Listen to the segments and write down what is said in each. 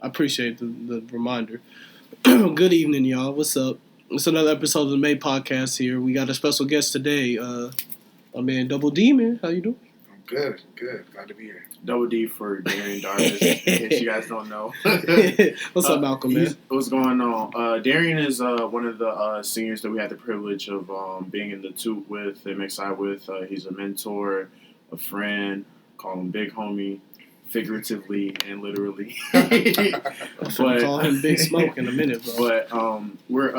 I appreciate the reminder. Good evening, y'all. What's up? It's another episode of the May Podcast here. We got a special guest today. My man Double D, man. How you doing? I'm good. Glad to be here. Double D for Darrien Dartis, in case you guys don't know. What's up, Malcolm, man? What's going on? Darrien is one of the seniors that we had the privilege of being in the toot with, MXI with. He's a mentor, a friend, call him Big Homie, figuratively and literally. But call him Big Smoke in a minute, bro. But we're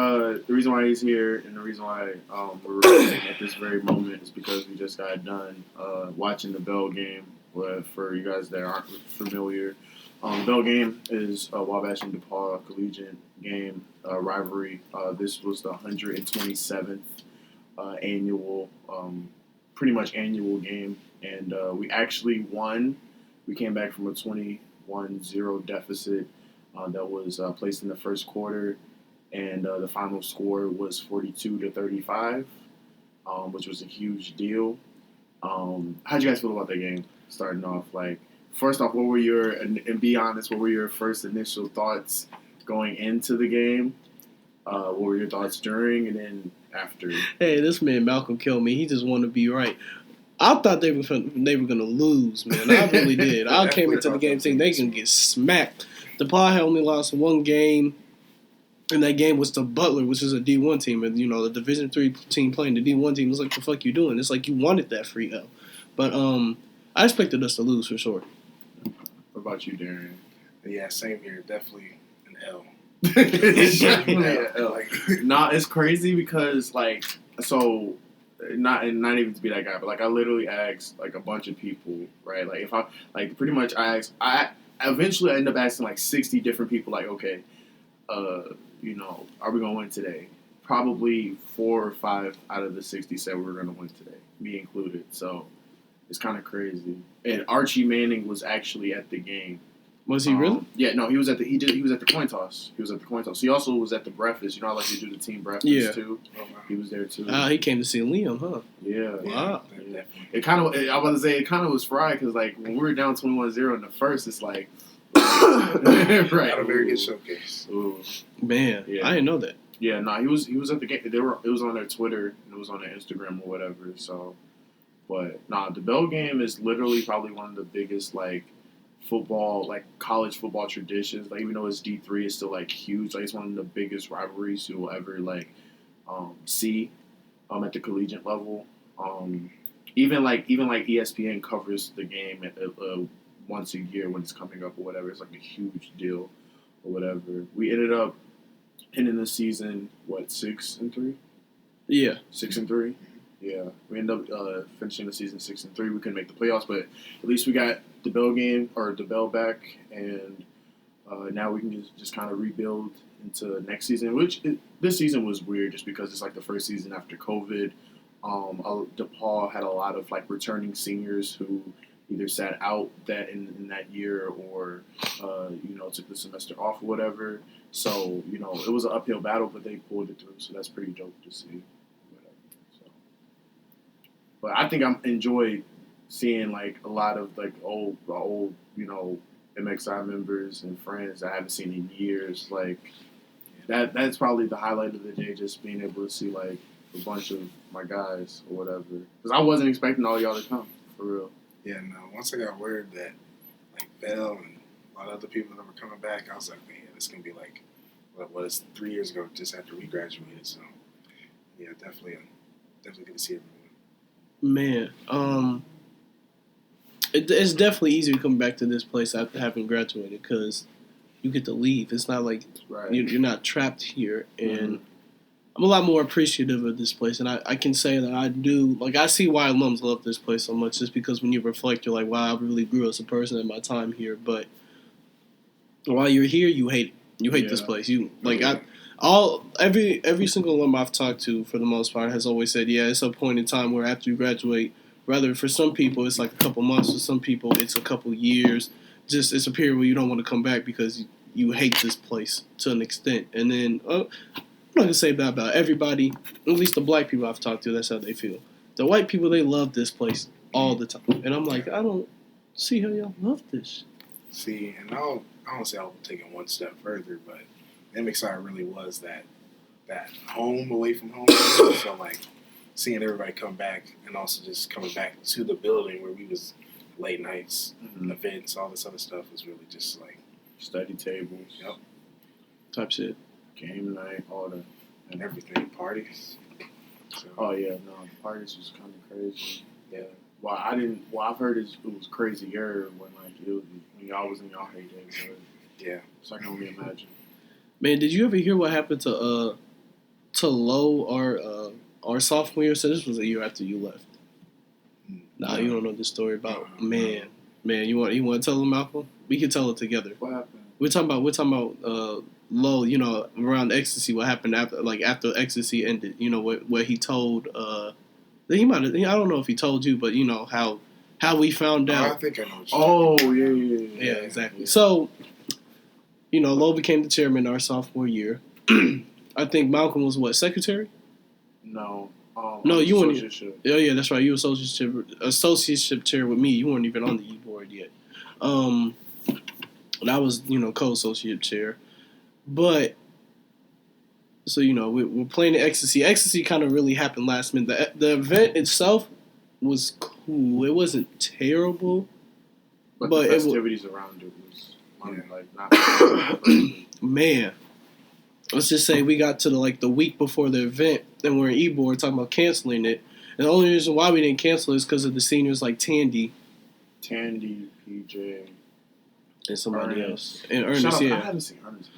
the reason why he's here and the reason why we're recording at this very moment is because we just got done watching the Bell game. For you guys that aren't familiar, the Bell game is a Wabash and DePaul collegiate game rivalry. This was the 127th annual, pretty much annual game, and we actually won. We came back from a 21-0 deficit that was placed in the first quarter, and the final score was 42-35, which was a huge deal. How'd you guys feel about that game? Starting off, first off, and be honest, what were your first initial thoughts going into the game? What were your thoughts during and then after? Hey, this man Malcolm killed me. He just wanted to be right. I thought they were gonna lose, man. I really did. I came into the game thinking they can get smacked. DePaul had only lost one game, and that game was to Butler, which is a D1 team, and the Division III team playing the D1 team. It's like, the fuck you doing? It's like you wanted that free L, but I expected us to lose for sure. What about you, Darrien? Yeah, same here. Definitely an L. It's crazy because not even to be that guy, but I literally asked a bunch of people, right? If I pretty much I eventually end up asking 60 different people, okay, are we gonna win today? Probably 4 or 5 out of the 60 said we were gonna win today, me included. So it's kind of crazy. And Archie Manning was actually at the game. Was he really? Yeah, no, he was at the coin toss. He was at the coin toss. He also was at the breakfast. I like to do the team breakfast too. He was there too. He came to see Liam, huh? Yeah. Wow. Yeah. It kind of was fried because when we were down 21-0 in the first, it's like right. Not a very good showcase. Ooh. Man, yeah. I didn't know that. Yeah, no, he was at the game. It was on their Twitter and it was on their Instagram or whatever. So, but the Bell game is literally probably one of the biggest football, college football traditions. Even though it's D3, it's still huge. It's one of the biggest rivalries you will ever see at the collegiate level. Even ESPN covers the game once a year when it's coming up or whatever. It's a huge deal or whatever. We ended up ending the season 6-3. Yeah, 6-3. Yeah, we ended up finishing the season 6-3. We couldn't make the playoffs, but at least we got the Bell game or the Bell back, and now we can just kind of rebuild into next season. This season was weird just because it's the first season after COVID. DePaul had a lot of returning seniors who either sat out in that year or took the semester off or whatever. So it was an uphill battle, but they pulled it through. So that's pretty dope to see. But I think I'm enjoyed seeing a lot of old MXI members and friends I haven't seen in years. That's probably the highlight of the day, just being able to see a bunch of my guys or whatever. Because I wasn't expecting all y'all to come, for real. Yeah, no. Once I got word that Bell and a lot of other people that were coming back, I was like, man, it's gonna be it's 3 years ago, just after we graduated. So yeah, definitely good to see everyone. Man, it's definitely easier to come back to this place after having graduated because you get to leave. It's not right. You're not trapped here, and I'm a lot more appreciative of this place. And I can say that I do. I see why alums love this place so much, just because when you reflect, you're like, wow, I really grew as a person in my time here. But while you're here, you hate it. You hate this place. Every single alum I've talked to, for the most part, has always said, yeah, it's a point in time where after you graduate, rather for some people it's a couple months, for some people it's a couple years. Just it's a period where you don't want to come back because you hate this place to an extent. And then I'm not gonna say that about everybody. At least the black people I've talked to, that's how they feel. The white people, they love this place all the time, and I'm like, I don't see how y'all love this. See, and I don't say I'll take it one step further, but MXI really was that home away from home. So like seeing everybody come back and also just coming back to the building where we was late nights, events, all this other stuff was really just like study tables, yep, type shit, game night, all that, and everything, parties. So, oh yeah, no, the parties was kind of crazy. yeah. Well, I've heard it was crazier when when y'all was in y'all heyday. So yeah, so I can only imagine. Man, did you ever hear what happened to Lowe, our sophomore year? So this was a year after you left. Nah, you don't know this story about man. You want to tell them, Malcolm? We can tell it together. What happened? We're talking about Lowe. You know, around Ecstasy. What happened after Ecstasy ended? You know what he told. He might have. I don't know if he told you, but you know how we found out. I think I know. Yeah, exactly. Yeah. So, you know, Lowe became the chairman our sophomore year. I think Malcolm was what, secretary? No. No, you weren't. Yeah, that's right. You were associateship chair with me. You weren't even on the e-board yet. And I was, you know, co-associate chair. But so you know, we're playing the Ecstasy. Ecstasy kind of really happened last minute. The event itself was cool. It wasn't terrible, but the festivities around it was not. Man, let's just say we got to the week before the event, and we're in e-board talking about canceling it. And the only reason why we didn't cancel it is because of the seniors like Tandy, PJ, and somebody else, and Ernest. Yeah, I haven't seen Ernest.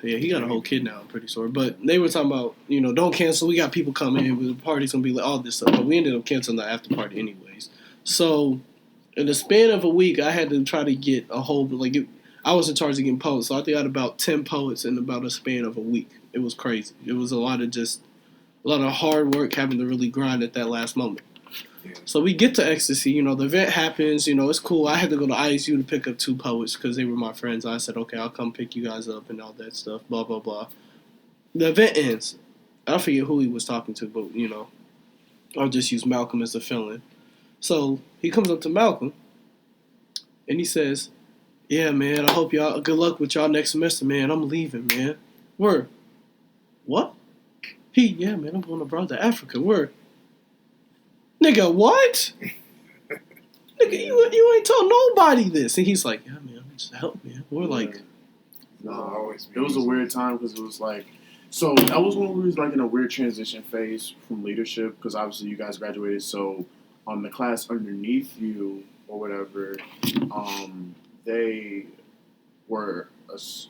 Yeah, he got a whole kid now, I'm pretty sure. But they were talking about, you know, don't cancel. We got people coming. The party's going to be like all this stuff. But we ended up canceling the after party anyways. So, in the span of a week, I had to try to get a whole, I was in charge of getting poets. So, I think I had about 10 poets in about a span of a week. It was crazy. It was a lot of hard work having to really grind at that last moment. Yeah. So we get to Ecstasy, you know, the event happens, you know, it's cool. I had to go to ISU to pick up 2 poets because they were my friends. I said, okay, I'll come pick you guys up and all that stuff, blah, blah, blah. The event ends. I forget who he was talking to, but, you know, I'll just use Malcolm as a fill-in. So he comes up to Malcolm and he says, yeah, man, I hope y'all, good luck with y'all next semester, man. I'm leaving, man. Word. What? Yeah, man, I'm going abroad to Africa. Word. Nigga, what? Nigga, you ain't told nobody this. And he's like, yeah, man, just help me. We're like, no, it was a weird time because it was like, so that was when we was like in a weird transition phase from leadership because obviously you guys graduated. So on the class underneath you or whatever, they were, because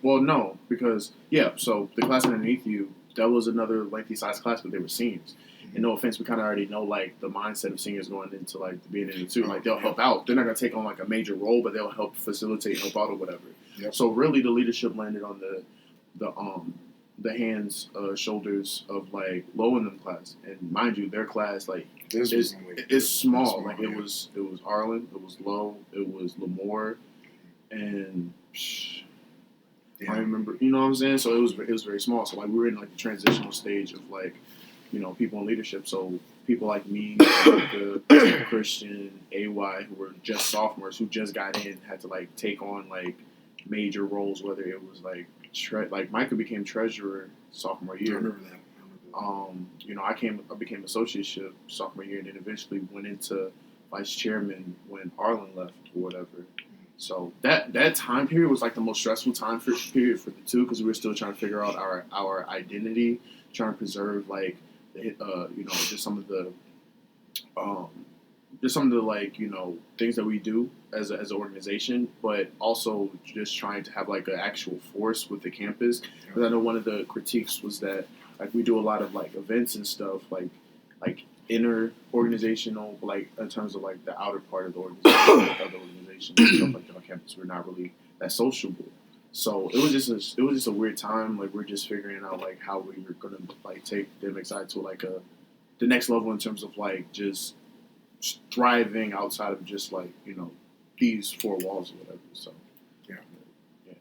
so the class underneath you, that was another lengthy size class, but they were seniors. And no offense, we kind of already know like the mindset of seniors going into like the beginning of 2. Like they'll help out. They're not gonna take on like a major role, but they'll help facilitate, help out, or whatever. Yep. So really, the leadership landed on the hands, shoulders of like Low in them class. And mind you, their class like is small. Like it was Arlen, it was Low, it was Lamore, and I remember. You know what I'm saying? So it was very small. So like we were in like the transitional stage of like, you know, people in leadership. So people like me, Christian, AY, who were just sophomores, who just got in, had to like take on like major roles. Whether it was like Micah became treasurer sophomore year. I remember that. You know, I became associateship sophomore year, and then eventually went into vice chairman when Arlen left or whatever. So that time period was like the most stressful period for the 2 because we were still trying to figure out our identity, trying to preserve like you know, just some of the like, you know, things that we do as an organization, but also just trying to have like an actual force with the campus. Because I know one of the critiques was that like we do a lot of like events and stuff like inner organizational, like in terms of like the outer part of the organization, like other organizations and stuff like that on campus, we're not really that sociable. So it was just a weird time. Like we're just figuring out like how we were gonna like take the MXI to like the next level in terms of like just thriving outside of just like, you know, these 4 walls or whatever. So yeah, it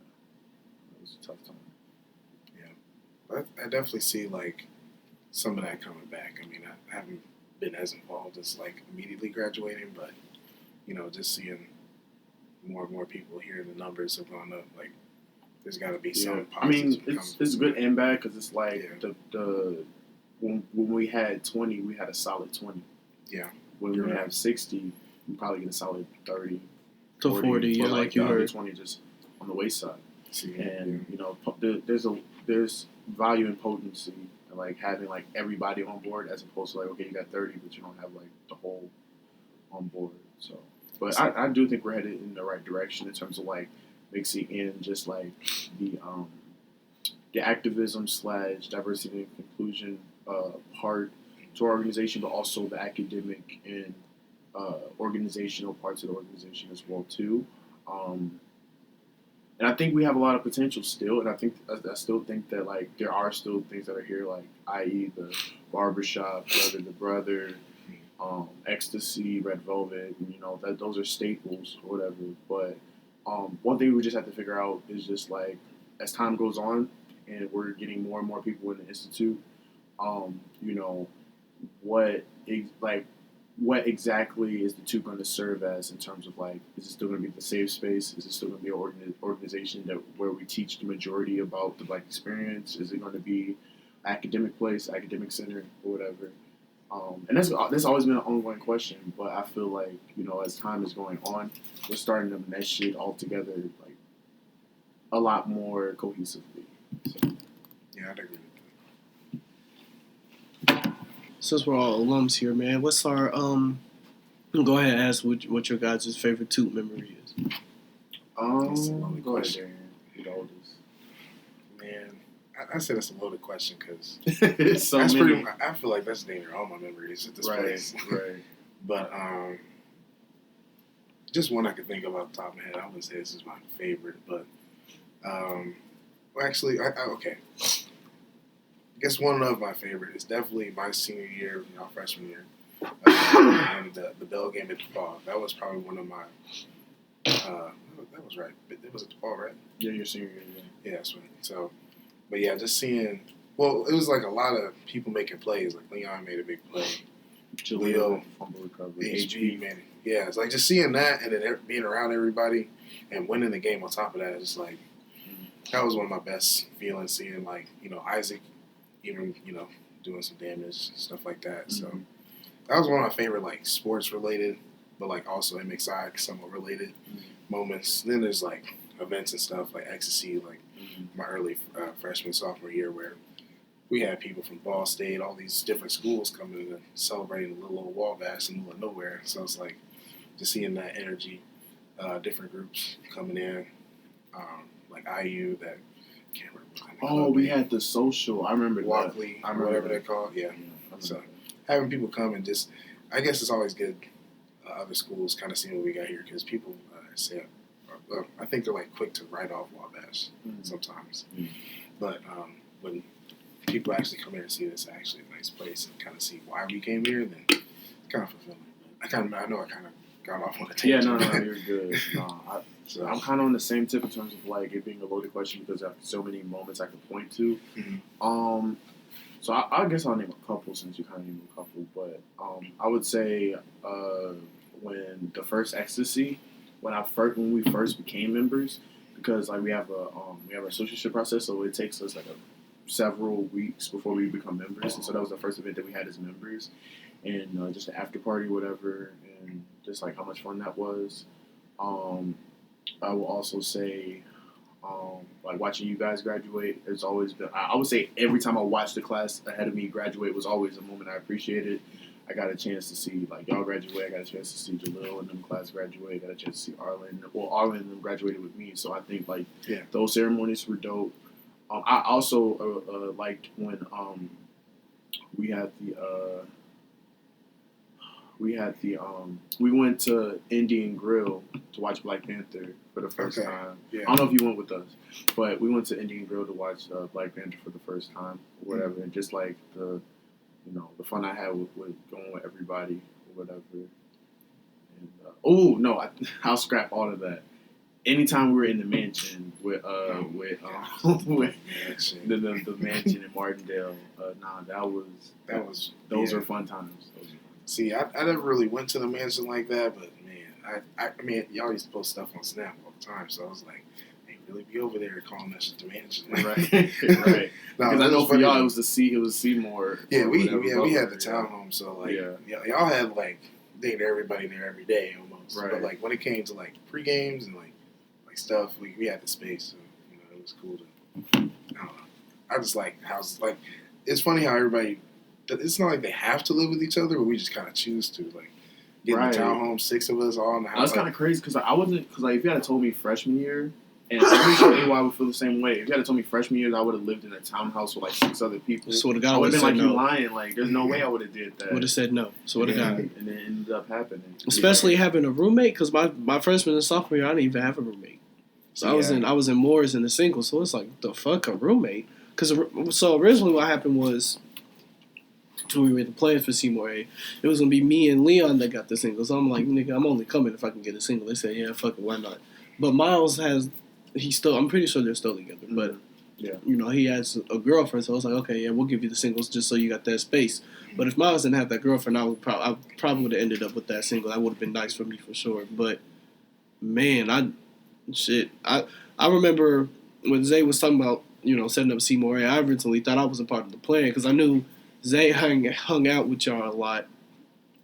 was a tough time. Yeah, I definitely see like some of that coming back. I mean, I haven't been as involved as like immediately graduating, but you know, just seeing more and more people hear the numbers have gone up. Like, there's got to be Yeah. some I mean, positives. it's good and bad because it's like when we had 20, we had a solid 20. Yeah. When we have 60, we probably get a solid 30 to 40, yeah, like you heard. 20 just on the wayside. See, And you know, there's value in potency, and like having like everybody on board as opposed to like, okay, you got 30, but you don't have like the whole on board. So, but I do think we're headed in the right direction in terms of like mixing in just like the activism / diversity and inclusion part to our organization, but also the academic and organizational parts of the organization as well too. And I think we have a lot of potential still, and I still think that like there are still things that are here, like i.e. the barbershop, brother, ecstasy, red velvet, and you know that those are staples or whatever. But one thing we just have to figure out is just like as time goes on and we're getting more and more people in the institute, you know, what exactly is the two going to serve as in terms of like, is it still going to be the safe space? Is it still going to be an organization where we teach the majority about the Black experience? Is it going to be academic place, academic center, or whatever? And that's always been an ongoing question. But I feel like, you know, as time is going on, we're starting to mesh it all together like a lot more cohesively. So. Yeah, I'd agree. Since we're all alums here, man, what's our go ahead and ask what your guys' favorite toot memory is. That's a loaded Go question. ahead, Darrien. You the oldest. Man, I said that's a loaded question because So that's many. pretty. I feel like that's near all my memories at this place. Right. But just one I could think of off the top of my head. I wouldn't say this is my favorite, but well, actually, okay. I guess one of my favorite is definitely my senior year, freshman year, and the Bell game at DePaul. That was probably one of my. That was right. It was at DePaul, right? Yeah, your senior year. Yeah, that's right. So, but yeah, just seeing. Well, it was like a lot of people making plays. Like Leon made a big play. Jaleel, fumble recovery. HB, man. Yeah, it's like just seeing that and then being around everybody and winning the game on top of that. It's like that was one of my best feelings. Seeing like Isaac. Even, doing some damage, stuff like that. Mm-hmm. So that was one of my favorite, like, sports-related, but, like, also MXI somewhat related moments. And then there's, like, events and stuff, like Ecstasy, like my early freshman, sophomore year where we had people from Ball State, all these different schools coming in and celebrating the little old Wabash in the middle of nowhere. So it's like just seeing that energy, different groups coming in, like IU that can't remember. Oh, we had the social. I remember Walkley, that. Whatever they're called. Yeah. So having people come and just, I guess it's always good. Other schools kind of seeing what we got here because people say, I think they're like quick to write off Wabash sometimes, but when people actually come here and see this actually a nice place and kind of see why we came here, then it's kind of fulfilling. I know I kind of got off on a tangent. Yeah, no, you're good. So I'm kind of on the same tip in terms of like it being a loaded question because I have so many moments I could point to. Mm-hmm. So I guess I'll name a couple since you kind of named a couple, but I would say when the first Ecstasy, when we first became members, because like we have a association process, so it takes us like several weeks before we become members, and so that was the first event that we had as members, and just an after party, whatever, and just like how much fun that was. I will also say, like watching you guys graduate, it's always been. I would say every time I watched the class ahead of me graduate was always a moment I appreciated. I got a chance to see like y'all graduate. I got a chance to see Jalil and them class graduate. I got a chance to see Arlen. Well, Arlen and them graduated with me, so I think like those ceremonies were dope. I also liked when we went to Indian Grill to watch Black Panther for the first time. Yeah. I don't know if you went with us, but we went to Indian Grill to watch Black Panther for the first time, or whatever, and just like the fun I had with going with everybody or whatever. And I'll scrap all of that. Anytime we were in the mansion with the mansion in Martindale, those were fun times. See, I never really went to the mansion like that, but man, I mean, y'all used to post stuff on Snap all the time, so I was like, hey, really be over there calling that shit demands. Right. No, because I know for y'all it was Seymour. Yeah, we had the townhome, so like y'all had like everybody there every day almost. Right. But like when it came to like pre-games and like stuff, we had the space, so it was cool to. I don't know. I just like houses. Like it's funny how everybody. It's not like they have to live with each other, but we just kind of choose to like get in the townhome. 6 of us all in the house. That's kind of crazy because I wasn't if you had told me freshman year. And I'm pretty sure AY would feel the same way. If you had told me freshman year that I would have lived in a townhouse with like 6 other people, so I would have been like, you lying. Like, there's no way I would have did that. Would have said no. So would have got it. And it ended up happening. Especially having a roommate, because my freshman and sophomore year, I didn't even have a roommate. So I was in Moore's in the single, so it's like, the fuck, a roommate? So originally what happened was, when we were playing for Seymour A, it was going to be me and Leon that got the single. So I'm like, nigga, I'm only coming if I can get a single. They said, yeah, fuck it, why not? But Miles I'm pretty sure they're still together, but he has a girlfriend, so I was like, okay, yeah, we'll give you the singles just so you got that space. But if Miles didn't have that girlfriend, I probably would have ended up with that single. That would have been nice for me for sure. But man, I remember when Zay was talking about setting up Seymour A, I originally thought I was a part of the plan because I knew Zay hung out with y'all a lot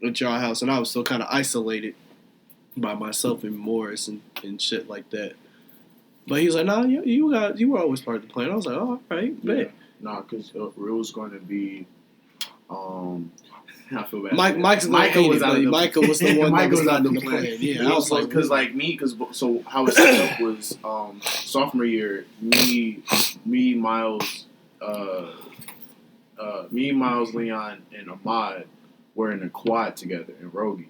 at y'all house, and I was still kind of isolated by myself in Morris and shit like that. But he was like, "No, you were always part of the plan." I was like, "Oh, all right, bet." No, because it was going to be. I feel bad. Michael was the one that was not in the plan. Yeah, I was like, so how it set up was sophomore year, me, Miles, Leon, and Ahmad were in a quad together in Rogie,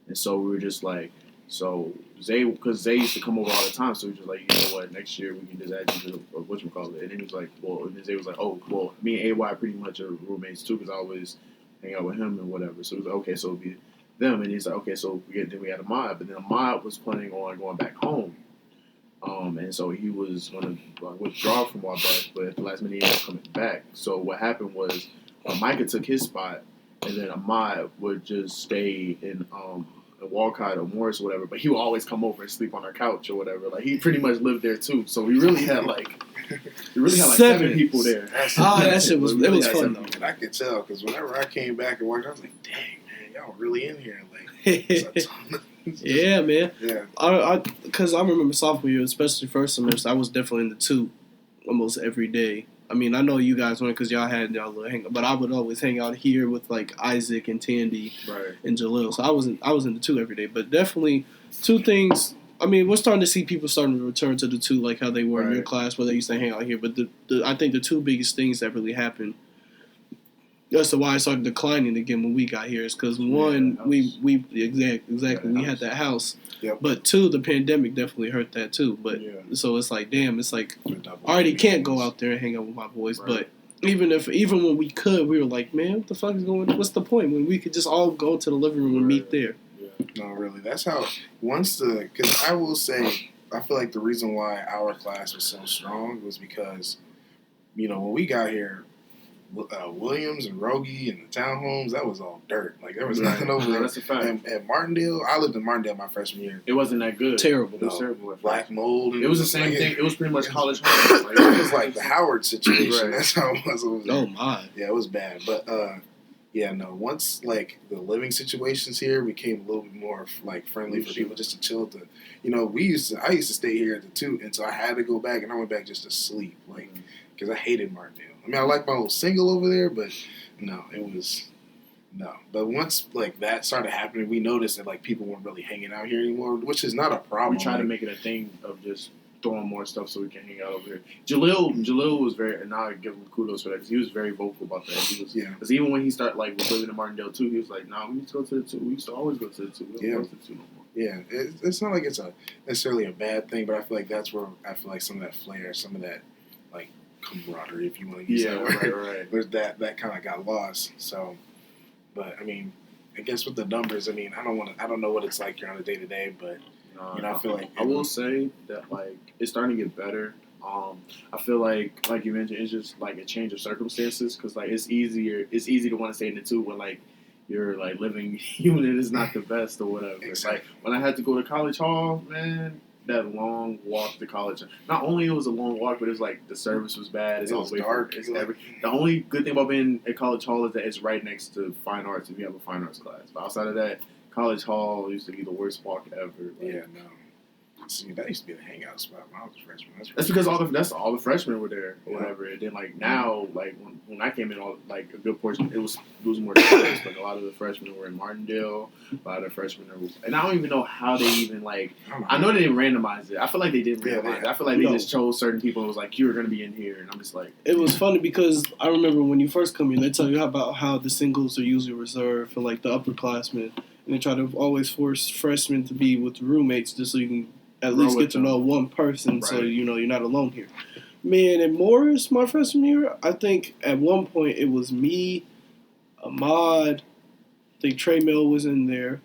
and so we were just like. So Zay used to come over all the time, so we were just like, you know what, next year we can just add you to whatchamacallit. And then he was like, and then Zay was like, oh, well, me and AY pretty much are roommates too, because I always hang out with him and whatever. So it was like, okay, so it'll be them. And he's like, okay, so then we had Ahmad, but then Ahmad was planning on going back home. And so he was going to withdraw from Wabash, but at the last minute he was coming back. So what happened was Micah took his spot, and then Ahmad would just stay in Walcott or Morris or whatever, but he would always come over and sleep on our couch or whatever. Like, he pretty much lived there too. So we really had like 7 people there. That shit was fun though. And I could tell because whenever I came back and walked, I was like, dang man, y'all really in here. Like, yeah, man. Yeah. Because I remember sophomore year, especially first semester, I was definitely in the 2 almost every day. I mean, I know you guys went because y'all had y'all little hang, but I would always hang out here with like Isaac and Tandy and Jalil. So I was in the 2 every day. But definitely 2 things. I mean, we're starting to see people starting to return to the 2 like how they were in your class where they used to hang out here. But I think the 2 biggest things that really happened as to why it started declining again when we got here is because one, exactly we had that house. Yep. But 2, the pandemic definitely hurt that too. But so it's like, damn, it's like I already can't go out there and hang out with my boys. Right. But even when we could, we were like, man, what the fuck is going on? What's the point when we could just all go to the living room and meet there? Yeah. No, really. That's how because I will say, I feel like the reason why our class was so strong was because, when we got here, Williams and Rogie and the townhomes, that was all dirt. Like, there was nothing over there. That's a fact. And at Martindale, I lived in Martindale my freshman year. It wasn't that good. Terrible. It was terrible. Black mold. It was the same thing. It was pretty much college homes. Like, it was like the Howard situation. Right. That's how it was over there. Oh, my. Yeah, it was bad. But, once, like, the living situations here became a little bit more, like, friendly for people just to chill. I used to stay here at the 2 until I had to go back, and I went back just to sleep. Like, because I hated Martindale. I mean, I like my little single over there, but no. But once, like, that started happening, we noticed that, like, people weren't really hanging out here anymore, which is not a problem. We tried to make it a thing of just throwing more stuff so we can hang out over here. Jalil was very, and now I give him kudos for that, because he was very vocal about that. Because even when he started, like, was living in Martindale, too, he was like, nah, we need to go to the 2. We used to always go to the 2. We don't go to the 2 no more. Yeah, it's not like it's necessarily a bad thing, but I feel like that's where I feel like some of that flair, some of that, like, camaraderie, if you want to use that word. Right. But that kind of got lost. So, but I mean, I guess with the numbers, I mean, I don't know what it's like here on a day to day, but I feel like I will say that, like, it's starting to get better. I feel like you mentioned, it's just like a change of circumstances because, like, it's easy to want to stay in the 2 when, like, your like living unit is not the best or whatever. Exactly. Like when I had to go to College Hall, man, that long walk to college. Not only it was a long walk, but it was like the service was bad. It was dark. The only good thing about being at College Hall is that it's right next to fine arts if you have a fine arts class. But outside of that, College Hall used to be the worst walk ever. Like, Yeah, no. See, that used to be the hangout spot when I was a freshman. that's because all the freshmen were there or whatever. And then like now, like when I came in, all like a good portion, it was more diverse. Like a lot of the freshmen were in Martindale. A lot of the freshmen were, and I don't even know how they even like. I know they didn't randomize it. I feel like they didn't randomize it. I feel like they just chose certain people. It was like you're gonna be in here, and I'm just like. It was funny because I remember when you first come in, they tell you about how the singles are usually reserved for like the upperclassmen, and they try to always force freshmen to be with roommates just so you can at least get to know one person, so you know you're not alone here. Man, at Morris, my freshman year, I think at one point it was me, Ahmad, I think Trey Mill was in there,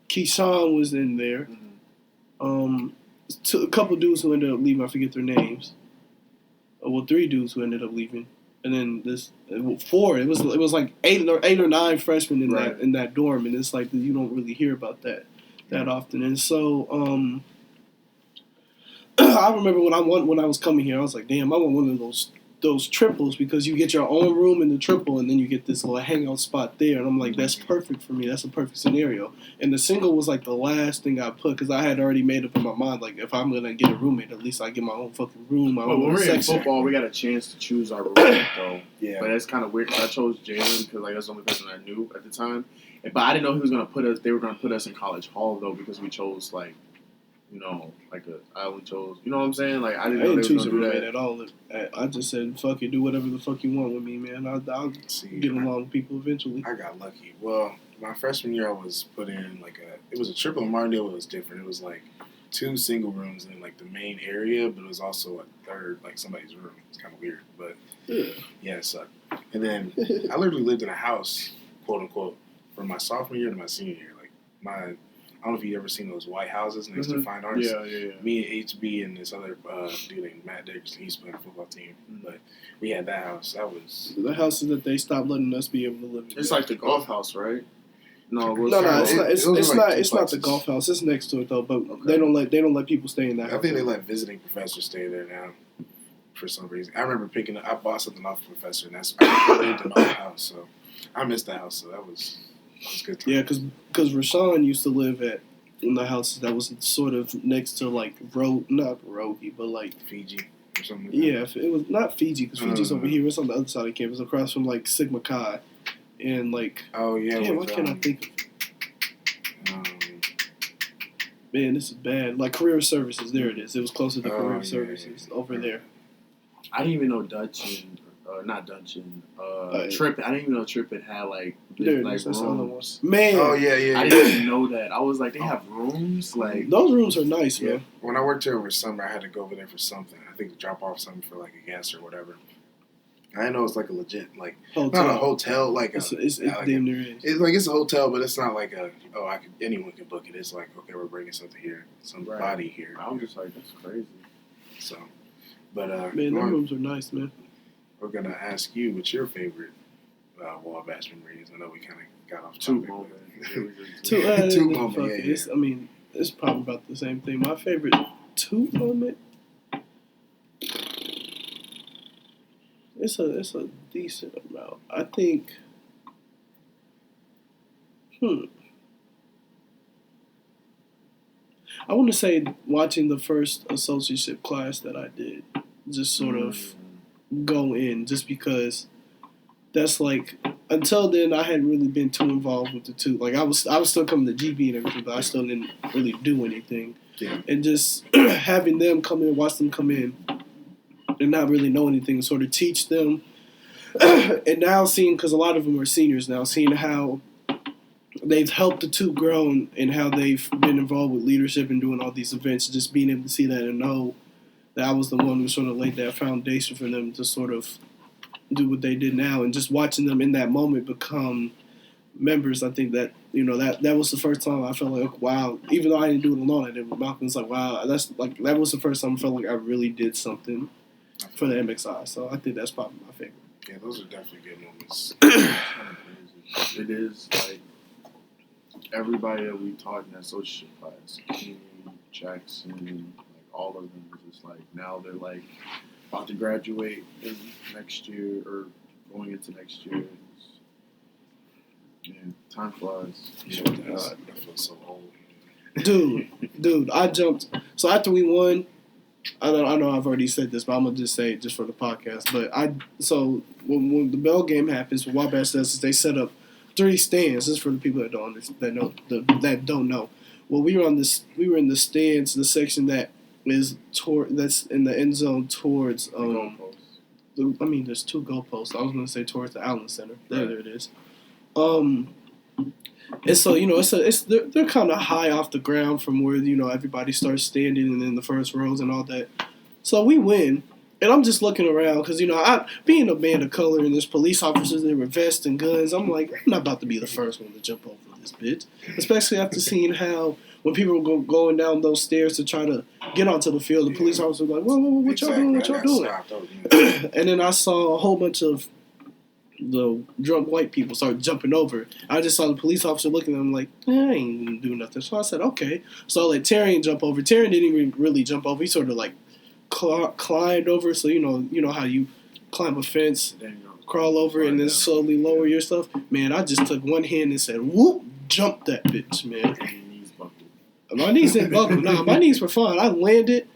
Keyshawn was in there, a couple dudes who ended up leaving, I forget their names. Well, 3 dudes who ended up leaving, and then 4. It was like 8 or 9 freshmen in that dorm, and it's like you don't really hear about that often, and so I remember when I was coming here, I was like, damn, I want one of those triples because you get your own room in the triple and then you get this little hangout spot there. And I'm like, that's perfect for me. That's a perfect scenario. And the single was like the last thing I put because I had already made up in my mind, like, if I'm going to get a roommate, at least I get my own fucking room, my own when we're in section. football, we got a chance to choose our roommate, though. Yeah. But that's kind of weird because I chose Jalen because like that's the only person I knew at the time. But I didn't know he was going to put us. They were going to put us in College Hall, though, because we chose, like, you know, I only chose, you know what I'm saying? Like, I didn't choose a roommate at all. I just said, fuck it, do whatever the fuck you want with me, man. I'll get along with people eventually. I got lucky. Well, my freshman year, I was put in, it was a triple in Martindale, but it was different. It was, 2 single rooms in, the main area, but it was also a third, somebody's room. It's kind of weird, but, yeah, it sucked. And then I literally lived in a house, quote, unquote, from my sophomore year to my senior year. I don't know if you've ever seen those white houses next to Fine Arts. Yeah. Me and HB and this other dude named Matt Dickerson, he's playing a football team. But we had that house. That was the houses that they stopped letting us be able to live in. It's like the golf house, right? No, it's not the golf house. It's next to it though. But they don't let people stay in that. I think they let visiting professors stay there now for some reason. I remember I bought something off the professor, and I lived in my own house, so I missed the house. So that was good time. Yeah, because Rashawn used to live in the house that was sort of next to not Rogie, but Fiji or something. It was not Fiji because Fiji's over here. It's on the other side of campus, across from Sigma Chi, and oh yeah. Damn, what can I think of? Man, this is bad. Career services. There it is. It was closer to career services over there. I didn't even know Dutchin. Not Dungeon. Trippin. I didn't even know Trippin had rooms. Man. Oh yeah. I didn't even know that. I was like, they have rooms. Those rooms are nice, man. When I worked here over summer, I had to go over there for something. I think to drop off something for a guest or whatever. I didn't know it's a legit hotel. Not a hotel it's damn near is. It's a hotel, but it's not anyone can book it. It's okay, we're bringing something here, somebody here. I was just like, that's crazy. So, but man, those rooms are nice, man. We're gonna ask you what's your favorite Wabash memories. I know we kind of got off topic. Two moments. It's probably about the same thing. My favorite 2 moment. It's a decent amount. I think. I want to say watching the first associateship class that I did, just sort of go in, just because that's until then I hadn't really been too involved with the 2. I was still coming to GB and everything, but I still didn't really do anything. Yeah. And just having them come in, watch them come in, and not really know anything, sort of teach them. And now seeing, because a lot of them are seniors now, seeing how they've helped the 2 grow and how they've been involved with leadership and doing all these events, just being able to see that and know that I was the one who sort of laid that foundation for them to sort of do what they did now, and just watching them in that moment become members. I think that that was the first time I felt like, wow, even though I didn't do it alone, I did with Malcolm. It's wow, that was the first time I felt like I really did something for the MXI. So I think that's probably my favorite. Yeah, those are definitely good moments. it is like everybody that we taught in that associate class, King, Jackson, like all of them, is just like now they're like about to graduate in next year or going into next year. Time flies. Yeah, I feel so old. Dude, I jumped. So after we won, I know I've already said this, but I'm gonna just say it just for the podcast. But when the Bell game happens, what Wabash does is they set up 3 stands. This is for the people that don't understand, that don't know. Well, we were in the stands, the section that is that's in the end zone towards there's 2 goalposts. I was gonna say towards the Allen Center. There it is. And so they're kind of high off the ground from where everybody starts standing and in the first rows and all that. So we win, and I'm just looking around because I being a man of color and there's police officers there with vests and guns. I'm like, I'm not about to be the first one to jump over this bitch, especially after seeing how when people were going down those stairs to try to get onto the field, the police officers were like, whoa, what y'all doing? What y'all doing? And then I saw a whole bunch of the drunk white people start jumping over. I just saw the police officer looking at them like, I ain't gonna do nothing. So I said, okay. So I let Darrien jump over. Darrien didn't even really jump over. He sort of like climbed over. So you know how you climb a fence, crawl over, and then slowly lower your stuff. Man, I just took one hand and said, whoop, jump that bitch, man. My knees didn't buckle. Nah, my knees were fine. I landed,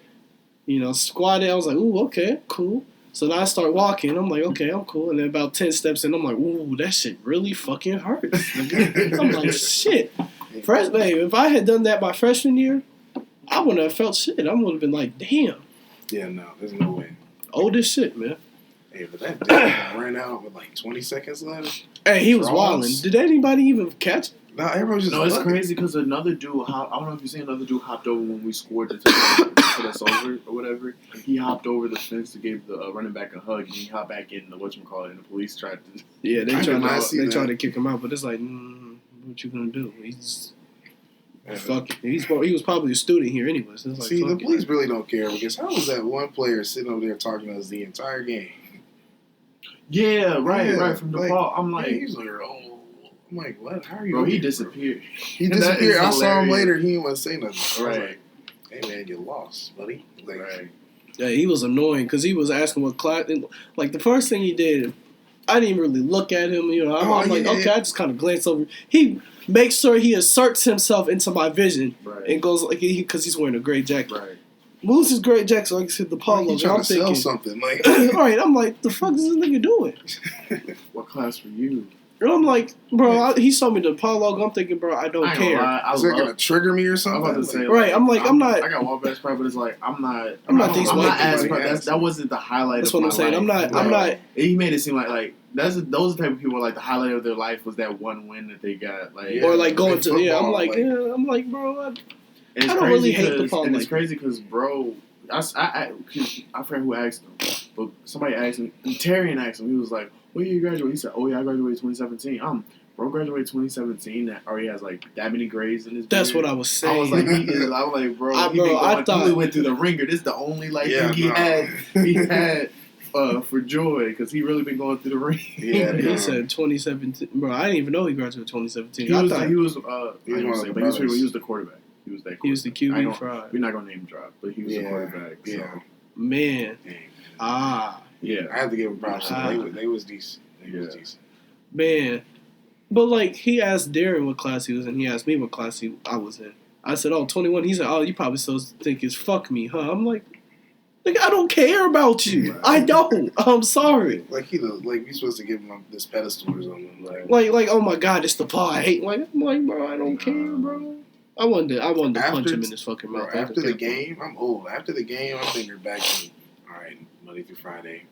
squatted. I was like, ooh, okay, cool. So then I start walking. I'm like, okay, I'm cool. And then about 10 steps in, I'm like, ooh, that shit really fucking hurts. I'm like, shit. If I had done that my freshman year, I wouldn't have felt shit. I would have been like, damn. Yeah, no, there's no way. Old as shit, man. Hey, but that dude ran out with like 20 seconds left. Hey, he was wilding. Did anybody even catch it? No, everyone just. No, it's crazy because another dude. I don't know if you seen another dude hopped over when we scored to put us over or whatever. He hopped over the fence to give the running back a hug, and he hopped back in the whatchamacallit, and the police tried to. Yeah, they tried to kick him out, but it's like, what you gonna do? He's fuck it. He was probably a student here anyways. So like, the police really don't care because how was that one player sitting over there talking to us the entire game? Yeah, right from the ball. I'm like, he's like, oh. I'm like, what? How are you? Bro, he disappeared. He disappeared. I saw him later. He didn't want to say nothing. Right. I was like, hey, man, you lost, buddy. Like, right. Yeah, he was annoying because he was asking what class. Like, the first thing he did, I didn't really look at him. I'm like, okay, I just kind of glanced over. He makes sure he asserts himself into my vision and goes, like, because he's wearing a gray jacket. Right. Moves his gray jacket so I can see the polo. He's trying to sell something. Like, all right, I'm like, the fuck is this nigga doing? What class were you? And I'm like, bro, he showed me the polo. I'm thinking, bro, I don't care. Is that gonna trigger me or something? I'm about to say, right? I'm like, I'm not. I got Wabash pride, but it's like I'm not these white people. That wasn't the highlight. That's what I'm saying. Life. I'm not. He made it seem like those are the type of people like the highlight of their life was that one win that they got. Like or like going to football, I'm like, bro, I don't really hate the polo. And it's crazy because, bro, I forgot who asked him, but somebody asked him. And Darrien asked him. He was like, "When did you graduate?" He said, "Oh yeah, I graduated 2017." Bro graduated 2017 that already has like that many grades in his beard. That's what I was saying. I was like, bro, I thought he went through the ringer. This is the only thing he had for joy because he really been going through the ring. Yeah, he said 2017. Bro, I didn't even know he graduated 2017. He was the quarterback. He was that. He was the QB fraud. We're not gonna name drop, but he was the quarterback. So. Yeah, man. Yeah. I had to give him props. They was decent. They was decent. Man. But, like, he asked Darrien what class he was in. He asked me what class I was in. I said, 21. He said, you probably still think it's fuck me, huh? I'm like, I don't care about you. Right. I don't. I'm sorry. Like, we supposed to give him this pedestal or something. Like, oh, my God, it's the paw I hate. I'm like, bro, I don't care, bro. I wanted to punch him in his fucking mouth. Bro, after the game, I'm old. After the game, I'm thinking back to, all right, Monday through Friday,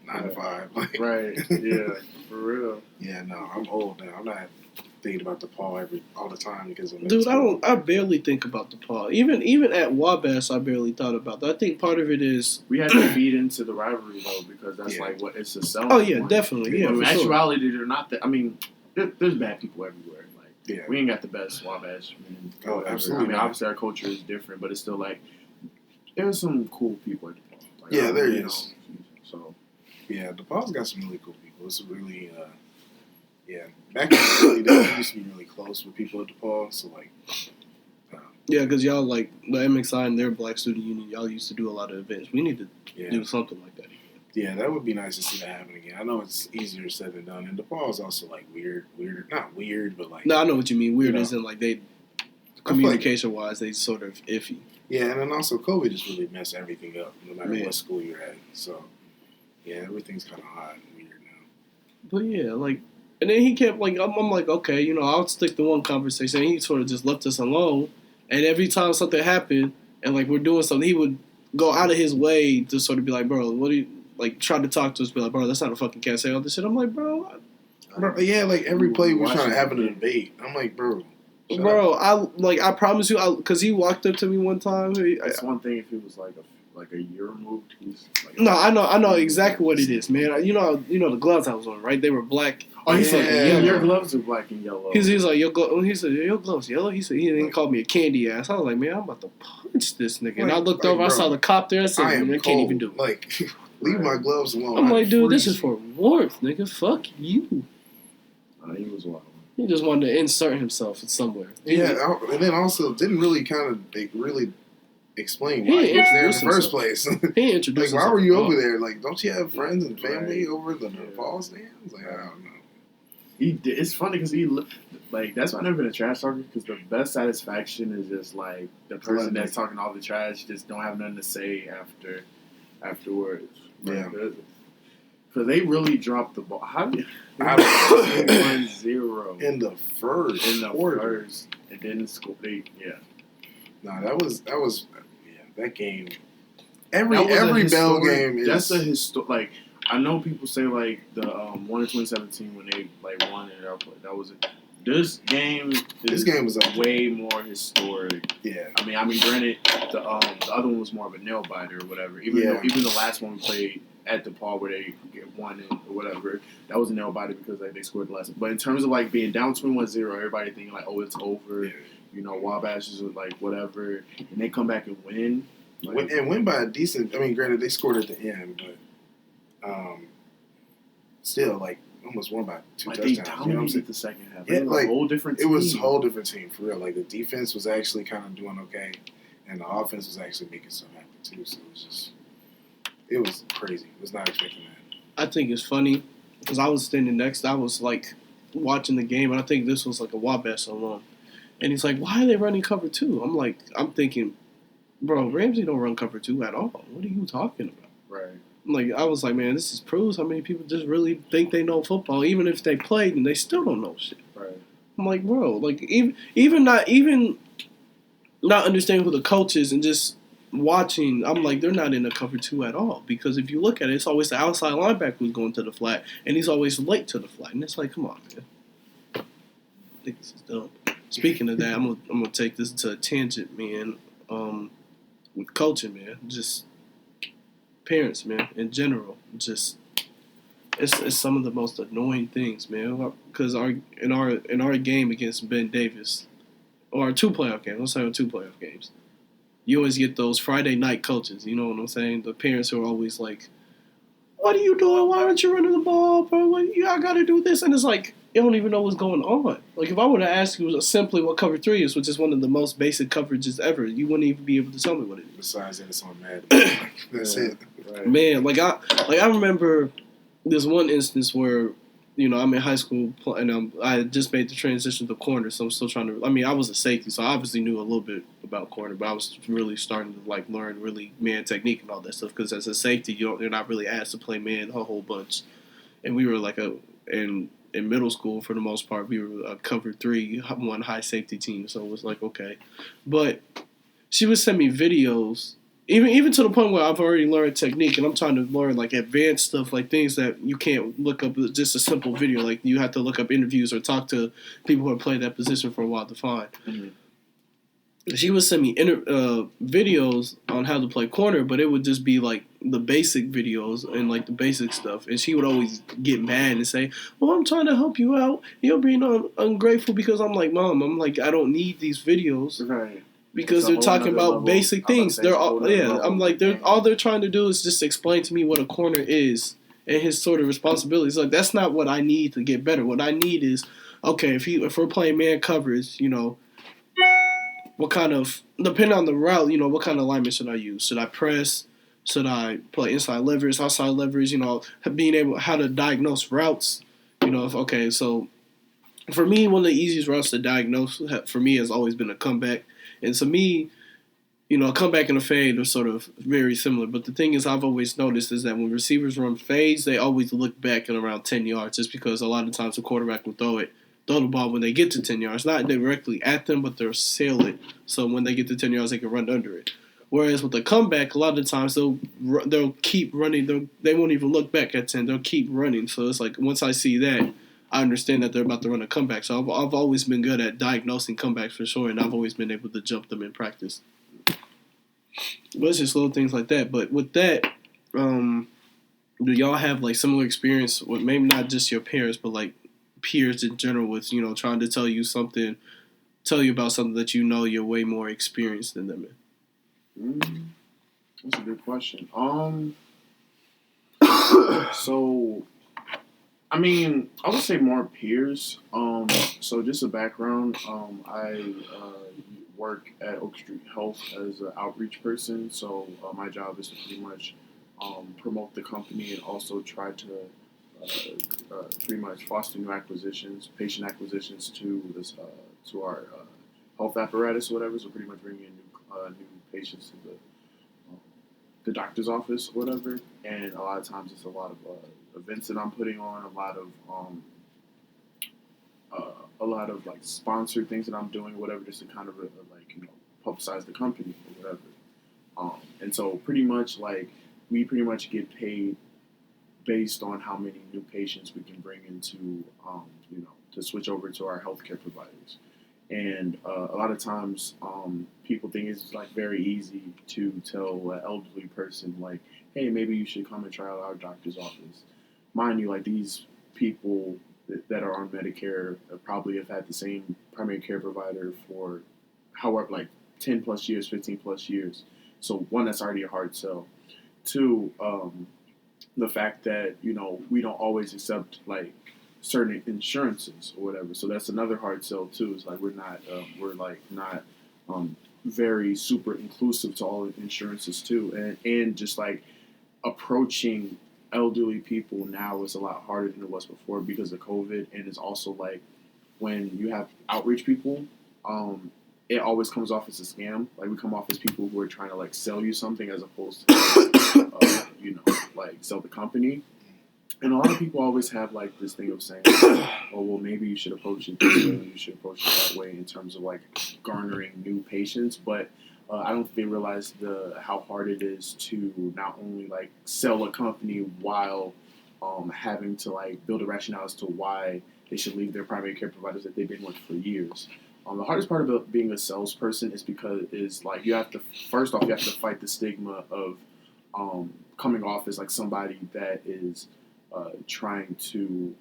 9 to 5. Right, yeah, for real. Yeah, no, I'm old now. I'm not thinking about the Paul all the time because of dude, I barely think about the Paul. Even at Wabash, I barely thought about that. I think part of it is we had to feed into the rivalry though because that's like what it's a selling. Oh yeah, definitely. Yeah, in actuality, they're not that. I mean, there's bad people everywhere. Yeah. We ain't got the best Wabash. Oh, absolutely. I mean, obviously our culture is different, but it's still like there's some cool people at DePaul. There is. So yeah, DePaul's got some really cool people. It's really Yeah, back in the day, we used to be really close with people at DePaul, so like. Yeah, because y'all like the MXI and their Black Student Union. Y'all used to do a lot of events. We need to do something like that. Yeah, that would be nice to see that happen again. I know it's easier said than done, and DePaul is also like weird, not weird, but like. No, I know what you mean. Weird isn't like they communication wise, they sort of iffy. Yeah, and then also COVID just really messed everything up, no matter what school you're at. So yeah, everything's kind of odd and weird now. But yeah, like, and then he kept like, I'm like, okay, you know, I'll stick to one conversation. And he sort of just left us alone. And every time something happened, and like we're doing something, he would go out of his way to sort of be like, bro, what do you like? Try to talk to us, be like, bro, that's not a fucking cat. Say all this shit. I'm like, bro, yeah, like every play we're trying to have a debate. I'm like, bro, I promise you, because he walked up to me one time. It's one thing if it was like a year removed. No, I know exactly what it is, man. You know the gloves I was on, right? They were black. Oh, he said your gloves are black and yellow. He's like your gloves yellow. He said he didn't call me a candy ass. I was like, man, I'm about to punch this nigga. And I looked over, bro, I saw the cop there. I said, I can't even do it. Like, leave my gloves alone. I'm like, dude, this is for warmth, nigga. Fuck you. He was wild. He just wanted to insert himself somewhere. Yeah, and then also didn't really explain why he was there in the first place. He introduced like, why were you over there? Like, don't you have friends and family over the ball stands? Like, I don't know. It's funny because that's why I've never been a trash talker, because the best satisfaction is just like the person that's talking all the trash just don't have nothing to say afterwards. Yeah. Because they really dropped the ball. How did 1-0 in the first? And then score. No, that was that game. Every Bell game is. That's a historic. I know people say like the one in 2017 when they won it. That was it. This game was way more historic. Yeah. I mean, granted, the other one was more of a nail biter or whatever. Even the last one we played at DePaul where they won it or whatever, that was a nail biter because they scored the last one. But in terms of like being down 21-0, everybody thinking like, oh, it's over. Yeah. You know, Wabash is like whatever, and they come back and win. And win by a decent. I mean, granted, they scored at the end, but still, like, almost won by 2 touchdowns. They dominated the second half. Yeah, like, a whole different team. It was a whole different team, for real. Like, the defense was actually kind of doing okay, and the offense was actually making stuff happen, too. So it was crazy. I was not expecting that. I think it's funny, because I was standing next. I was, like, watching the game, and I think this was, like, a Wabash alum. And he's like, why are they running cover 2? I'm thinking, bro, Ramsey don't run cover 2 at all. What are you talking about? Right. Like, I was like, man, this just proves how many people just really think they know football, even if they played and they still don't know shit. Right. I'm like, bro, like even not understanding who the coach is and just watching, I'm like, they're not in the cover 2 at all, because if you look at it, it's always the outside linebacker who's going to the flat, and he's always late to the flat, and it's like, come on, man. I think this is dumb. Speaking of that, I'm gonna take this to a tangent, man. With coaching, man, just parents, man, in general, just it's some of the most annoying things, man. Because in our game against Ben Davis, or our 2 playoff games, let's say our 2 playoff games, you always get those Friday night coaches. You know what I'm saying? The parents who are always like, "What are you doing? Why aren't you running the ball, bro? I got to do this," and it's like, you don't even know what's going on. Like, if I were to ask you simply what cover 3 is, which is one of the most basic coverages ever, you wouldn't even be able to tell me what it is. Besides that, it's on Madden. That's it. Right. Man, I remember this one instance where, you know, I'm in high school and I had just made the transition to corner, so I'm still trying to. I mean, I was a safety, so I obviously knew a little bit about corner, but I was really starting to learn really man technique and all that stuff. Because as a safety, you're not really asked to play man a whole bunch, and we were in middle school, for the most part, we were a cover 3, one high safety team. So it was like, okay. But she would send me videos, even to the point where I've already learned technique, and I'm trying to learn, like, advanced stuff, like things that you can't look up with just a simple video. Like, you have to look up interviews or talk to people who have played that position for a while to find. Mm-hmm. She would send me videos on how to play corner, but it would just be like the basic videos and like the basic stuff. And she would always get mad and say, "Well, I'm trying to help you out. You're being ungrateful," because I'm like, "Mom, I don't need these videos." Right. Because they're talking about basic things. They're all, I'm like, all they're trying to do is just explain to me what a corner is and his sort of responsibilities. Like, that's not what I need to get better. What I need is, okay, if we're playing man coverage, what kind of, depending on the route, what kind of alignment should I use? Should I press? Should I play inside leverage, outside leverage? Being able how to diagnose routes. So for me, one of the easiest routes to diagnose for me has always been a comeback, and to me, a comeback and a fade are sort of very similar. But the thing is, I've always noticed is that when receivers run fades, they always look back at around 10 yards, just because a lot of times the quarterback will throw the ball when they get to 10 yards, not directly at them, but they'll sail it. So when they get to 10 yards, they can run under it. Whereas with the comeback, a lot of the times they'll keep running. They won't even look back at 10. They'll keep running. So it's like once I see that, I understand that they're about to run a comeback. So I've always been good at diagnosing comebacks for sure, and I've always been able to jump them in practice. But it's just little things like that. But with that, do y'all have like similar experience with maybe not just your parents, but like peers in general with, trying to tell you about something that you're way more experienced than them in? That's a good question. So, I mean, I would say more peers. So just a background. I work at Oak Street Health as an outreach person. So my job is to pretty much promote the company and also try to pretty much foster new patient acquisitions to our health apparatus or whatever. So pretty much bringing in new patients to the doctor's office or whatever. And a lot of times it's a lot of events that I'm putting on, a lot of like sponsored things that I'm doing, whatever, just to kind of publicize the company or whatever. And so pretty much we pretty much get paid based on how many new patients we can bring into, to switch over to our healthcare providers. And a lot of times people think it's like very easy to tell an elderly person like, hey, maybe you should come and try out our doctor's office. Mind you, like these people that are on Medicare probably have had the same primary care provider for however, like 10 plus years, 15 plus years. So one, that's already a hard sell. Two, the fact that, we don't always accept like certain insurances or whatever. So that's another hard sell too. It's like we're not very super inclusive to all insurances too. And just like approaching elderly people now is a lot harder than it was before because of COVID. And it's also like when you have outreach people, it always comes off as a scam. Like we come off as people who are trying to like sell you something as opposed to, like sell the company. And a lot of people always have like this thing of saying, oh, well, maybe you should approach it this way, or you should approach it that way in terms of like garnering new patients. But I don't think they realize how hard it is to not only like sell a company while having to like build a rationale as to why they should leave their primary care providers that they've been with for years. The hardest part about being a salesperson is you have to fight the stigma of coming off as like somebody that is trying to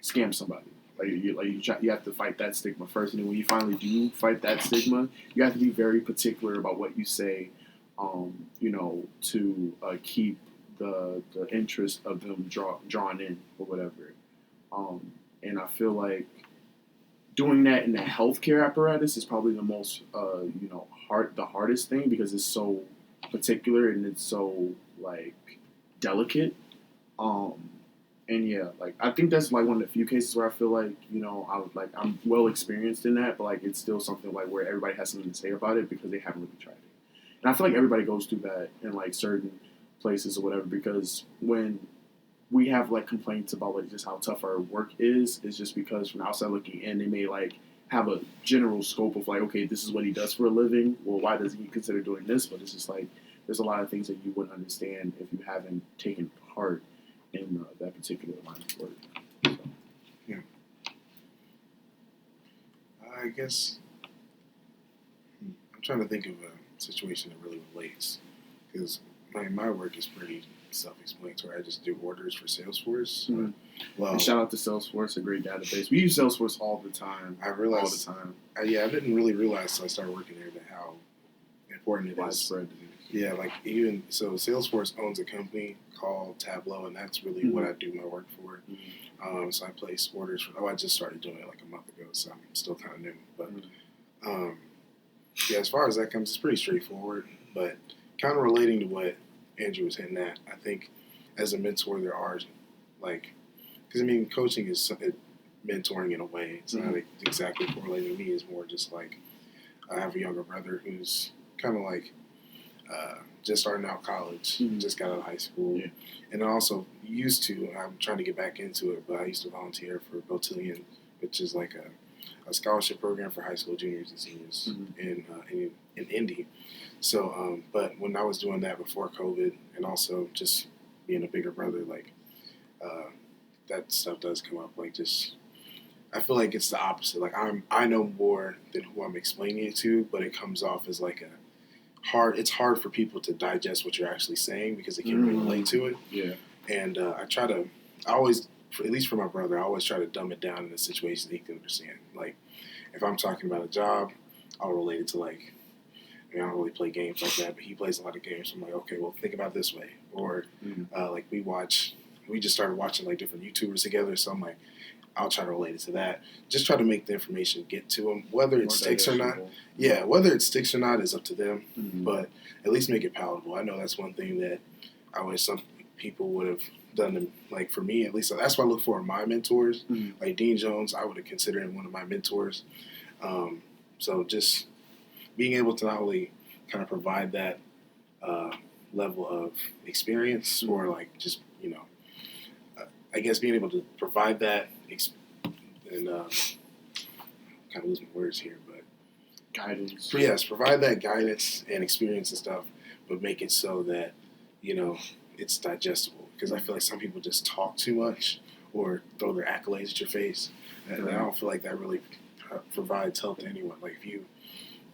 scam somebody. You have to fight that stigma first, and then when you finally do fight that stigma, you have to be very particular about what you say, to keep the interest of them drawn in or whatever. And I feel like doing that in the healthcare apparatus is probably the most the hardest thing because it's so particular and it's so like delicate. And yeah, like I think that's like one of the few cases where I feel like I'm well experienced in that, but like it's still something like where everybody has something to say about it because they haven't really tried it. And I feel like everybody goes through that in like certain places or whatever because when we have like complaints about like just how tough our work is just because from outside looking in, they may like have a general scope of like, okay, this is what he does for a living. Well, why does he consider doing this? But it's just like there's a lot of things that you wouldn't understand if you haven't taken part in that particular line of work. So. Yeah. I guess I'm trying to think of a situation that really relates because my work is pretty self-explanatory. I just do orders for Salesforce. Mm-hmm. Well, and shout out to Salesforce, a great database. We use Salesforce all the time. I realized, I didn't really realize until I started working there that how important it is. widespread. Yeah, like even so, Salesforce owns a company called Tableau, and that's really what I do my work for. So I place orders for. I just started doing it like a month ago, so I'm still kind of new. But yeah, as far as that comes, it's pretty straightforward. But kind of relating to what Andrew was hitting at, I think as a mentor, there are like, because I mean, coaching is mentoring in a way. It's not exactly correlating to me. It's more just like I have a younger brother who's kind of like just starting out college, just got out of high school, and I also used to. I'm trying to get back into it, but I used to volunteer for Botillion, which is like a scholarship program for high school juniors and seniors in Indy. So, but when I was doing that before COVID, and also just being a bigger brother, like that stuff does come up. Like just, I feel like it's the opposite. Like I know more than who I'm explaining it to, but it comes off as like it's hard for people to digest what you're actually saying because they can't really relate to it. Yeah. And I always, at least for my brother, I always try to dumb it down in a situation that he can understand. Like, if I'm talking about a job, I'll relate it to like, I don't really play games like that, but he plays a lot of games. So I'm like, okay, well, think about it this way. Or like we just started watching like different YouTubers together. So I'm like, I'll try to relate it to that. Just try to make the information get to them, whether it sticks or not. Yeah, whether it sticks or not is up to them, but at least make it palatable. I know that's one thing that I wish some people would have done. Like for me, at least that's what I look for in my mentors. Like Dean Jones, I would have considered him one of my mentors. So just being able to not only kind of provide that level of experience or like just, I guess being able to provide that and kind of lose my words here, but guidance. So yes, provide that guidance and experience and stuff, but make it so that, it's digestible. Because I feel like some people just talk too much or throw their accolades at your face. And I don't feel like that really provides help to anyone. Like if you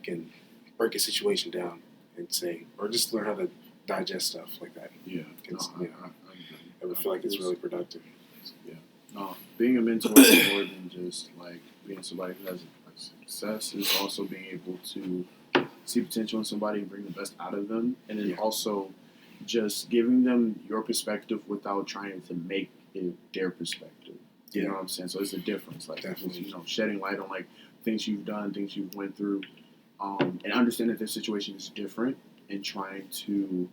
can break a situation down and say, or just learn how to digest stuff like that. Yeah. I would feel like it's really productive. Yeah. No, being a mentor is more than just like being somebody who has success. It's also being able to see potential in somebody and bring the best out of them, and then also just giving them your perspective without trying to make it their perspective. You know what I'm saying? So it's a difference. Like shedding light on like things you've done, things you've went through, and understand that their situation is different, and trying to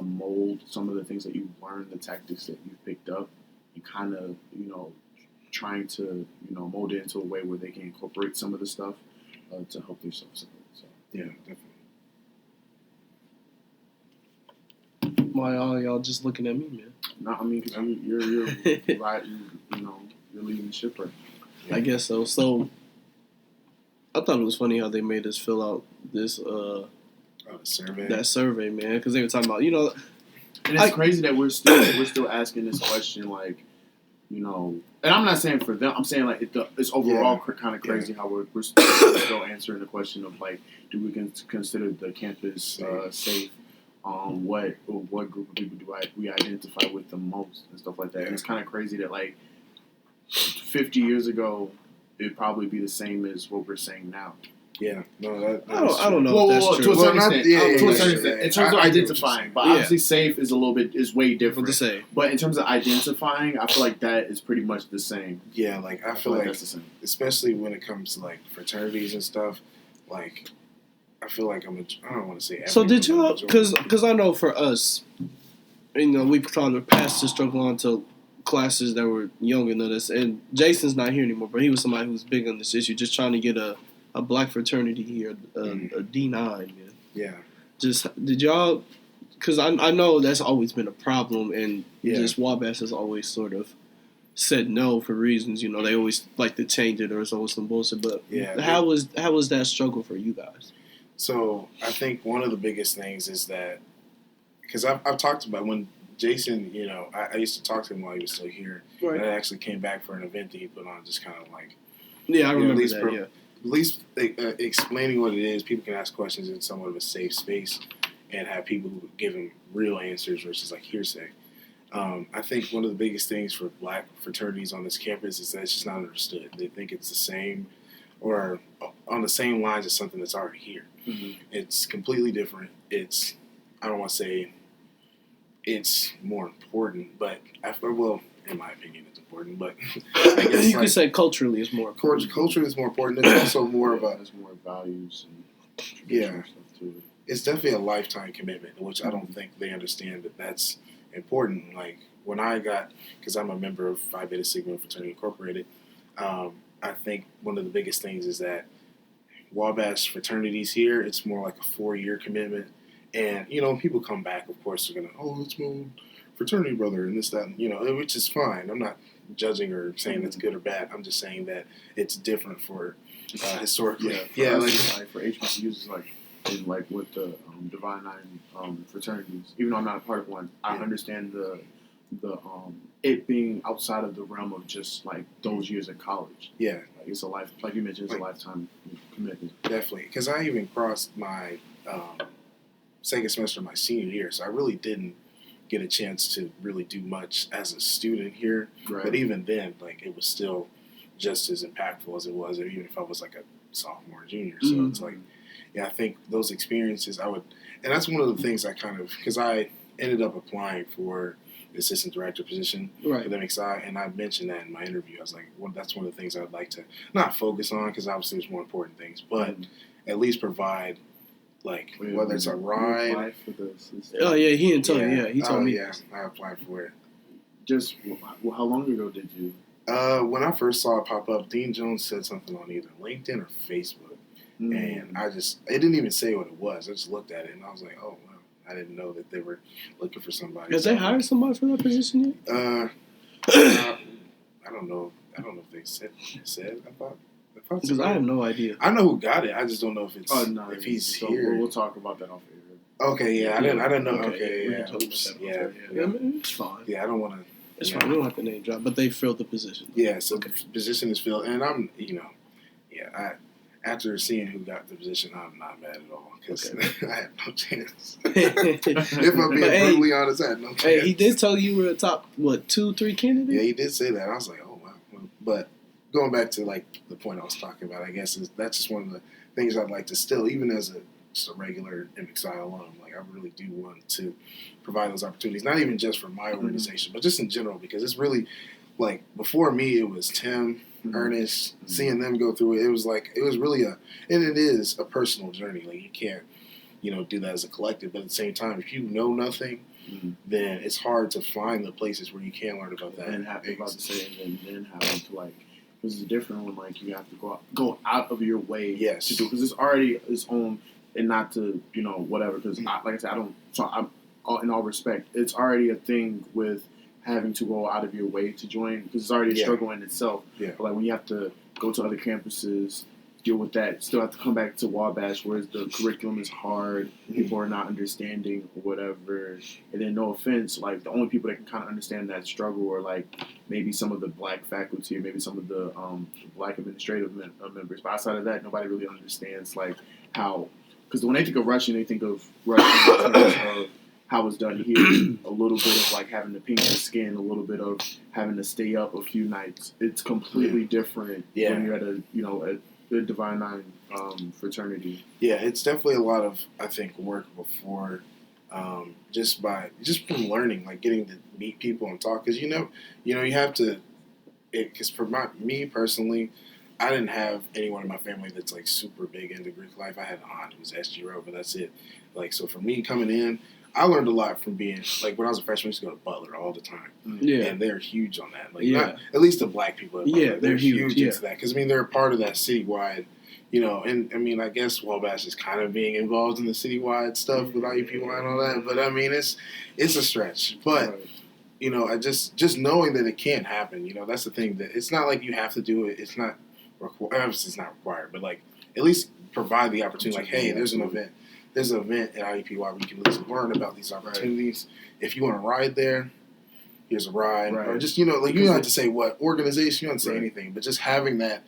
mold some of the things that you've learned, the tactics that you've picked up, and kind of, trying to, mold it into a way where they can incorporate some of the stuff to help themselves out. So, yeah, definitely. Why all y'all just looking at me, man? No, I mean, because you're right, you're leading the ship right now. I guess so. So, I thought it was funny how they made us fill out this survey. That survey, man, because they were talking about, and it's crazy that we're still asking this question, like, and I'm not saying for them, I'm saying like it's overall kind of crazy how we're still answering the question of like, do we consider the campus safe? What group of people do we identify with the most and stuff like that? And it's kind of crazy that like 50 years ago, it'd probably be the same as what we're saying now. Yeah, no, I don't know if that's true. To a certain extent, in terms of identifying, but obviously safe is way different. To say. But in terms of identifying, I feel like that is pretty much the same. Yeah, like I feel like that's the same. Especially when it comes to like fraternities and stuff, like I feel like I don't want to say. So did y'all? Because I know for us, we tried to pass the struggle on to classes that were younger than us, and Jason's not here anymore, but he was somebody who was big on this issue, just trying to get a black fraternity here, a D9, man. Yeah. Just, did y'all, because I know that's always been a problem, and just Wabash has always sort of said no for reasons, they always like to change it or it's always some bullshit, but how was that struggle for you guys? So I think one of the biggest things is that, because I've talked about when Jason, I used to talk to him while he was still here, and I actually came back for an event that he put on, just kind of like, I remember that, at least explaining what it is, people can ask questions in somewhat of a safe space and have people who give them real answers versus like hearsay. I think one of the biggest things for black fraternities on this campus is that it's just not understood. They think it's the same or on the same lines as something that's already here. Mm-hmm. It's completely different. I don't want to say it's more important, but in my opinion, it's important. But I guess you could say culturally it's more important. Culture is more important. It's also more of there's more values and traditional stuff to it. It's definitely a lifetime commitment, which I don't think they understand that's important. Like when I because I'm a member of Phi Beta Sigma Fraternity Incorporated, I think one of the biggest things is that Wabash fraternities here, it's more like a 4-year commitment. And, people come back, of course, they're going to, it's my fraternity brother and this, that, and, which is fine. I'm not judging or saying it's good or bad. I'm just saying that it's different for historically. For HBCUs, like with the Divine Nine fraternities, even though I'm not a part of one, I understand the it being outside of the realm of just like those years of college. Yeah, like it's like you mentioned, it's a lifetime commitment. Definitely, because I even crossed my second semester of my senior year, so I really didn't get a chance to really do much as a student here. Right. But even then, it was still just as impactful as it was, even if I was like a sophomore or junior. So it's like, I think those experiences and that's one of the things because I ended up applying for the assistant director position with MXI, and I mentioned that in my interview. I was like, that's one of the things I'd like to not focus on, because obviously there's more important things, but at least provide, whether it's a ride. Oh yeah, he didn't tell you. Yeah, he told me. Yeah, I applied for it. Just how long ago did you? When I first saw it pop up, Dean Jones said something on either LinkedIn or Facebook, and it didn't even say what it was. I just looked at it and I was like, oh wow, I didn't know that they were looking for somebody. Has they hired somebody for that position yet? I don't know. I don't know if they said. I thought because I have no idea. I know who got it. I just don't know if if he's here. We'll talk about that off air. Okay, yeah, I didn't know. Okay, yeah. Oops. Yeah. I mean, it's fine. Yeah, I don't want to. It's fine. We don't have to name drop, but they filled the position. Yeah, so the position is filled, and I'm, after seeing who got the position, I'm not mad at all, because I had no chance. If I'm being brutally honest, I had no chance. Hey, he did tell you were a top 2-3 candidate. Yeah, he did say that. I was like, oh wow. But going back to the point I was talking about, I guess that's just one of the things I'd like to still, even as just a regular MXI alum, I really do want to provide those opportunities, not even just for my organization, but just in general, because it's really, before me, it was Tim, Ernest, seeing them go through it. It was really and it is a personal journey. You can't, do that as a collective, but at the same time, if you know nothing, then it's hard to find the places where you can learn about that. And having to this is different when you have to go out of your way to do, because it's already its own, and not to whatever, because like I said, I'm in all respect, it's already a thing with having to go out of your way to join, because it's already a struggle in itself. Yeah. But when you have to go to other campuses, deal with that, still have to come back to Wabash, where the curriculum is hard, people are not understanding or whatever. And then, no offense, the only people that can kind of understand that struggle are maybe some of the black faculty, or maybe some of the black administrative members. But outside of that, nobody really understands how, because when they think of Russian, they think of Russian in terms of how it's done here. A little bit of having to pink your skin, a little bit of having to stay up a few nights. It's completely different when you're at a Divine Nine fraternity. Yeah, it's definitely a lot of, I think, work before, just from learning, getting to meet people and talk, because you have to. Because for me personally, I didn't have anyone in my family that's super big into Greek life. I had an aunt who was SGRO, but that's it. So for me coming in, I learned a lot from being, when I was a freshman, I used to go to Butler all the time. Yeah. And they're huge on that. Not, at least the black people at Butler. They're huge into that. Because, they're a part of that citywide, and I guess Wabash is kind of being involved in the citywide stuff with IUPUI and all that. But, it's a stretch. But, I just knowing that it can happen, that's the thing. That it's not like you have to do it. It's not obviously it's not required. But, at least provide the opportunity. Hey, there's an event. There's an event at IUPUI where you can at least learn about these opportunities. Right. If you want to ride there, here's a ride. Right. Or just, you don't have to say what organization, you don't have to say anything, but just having that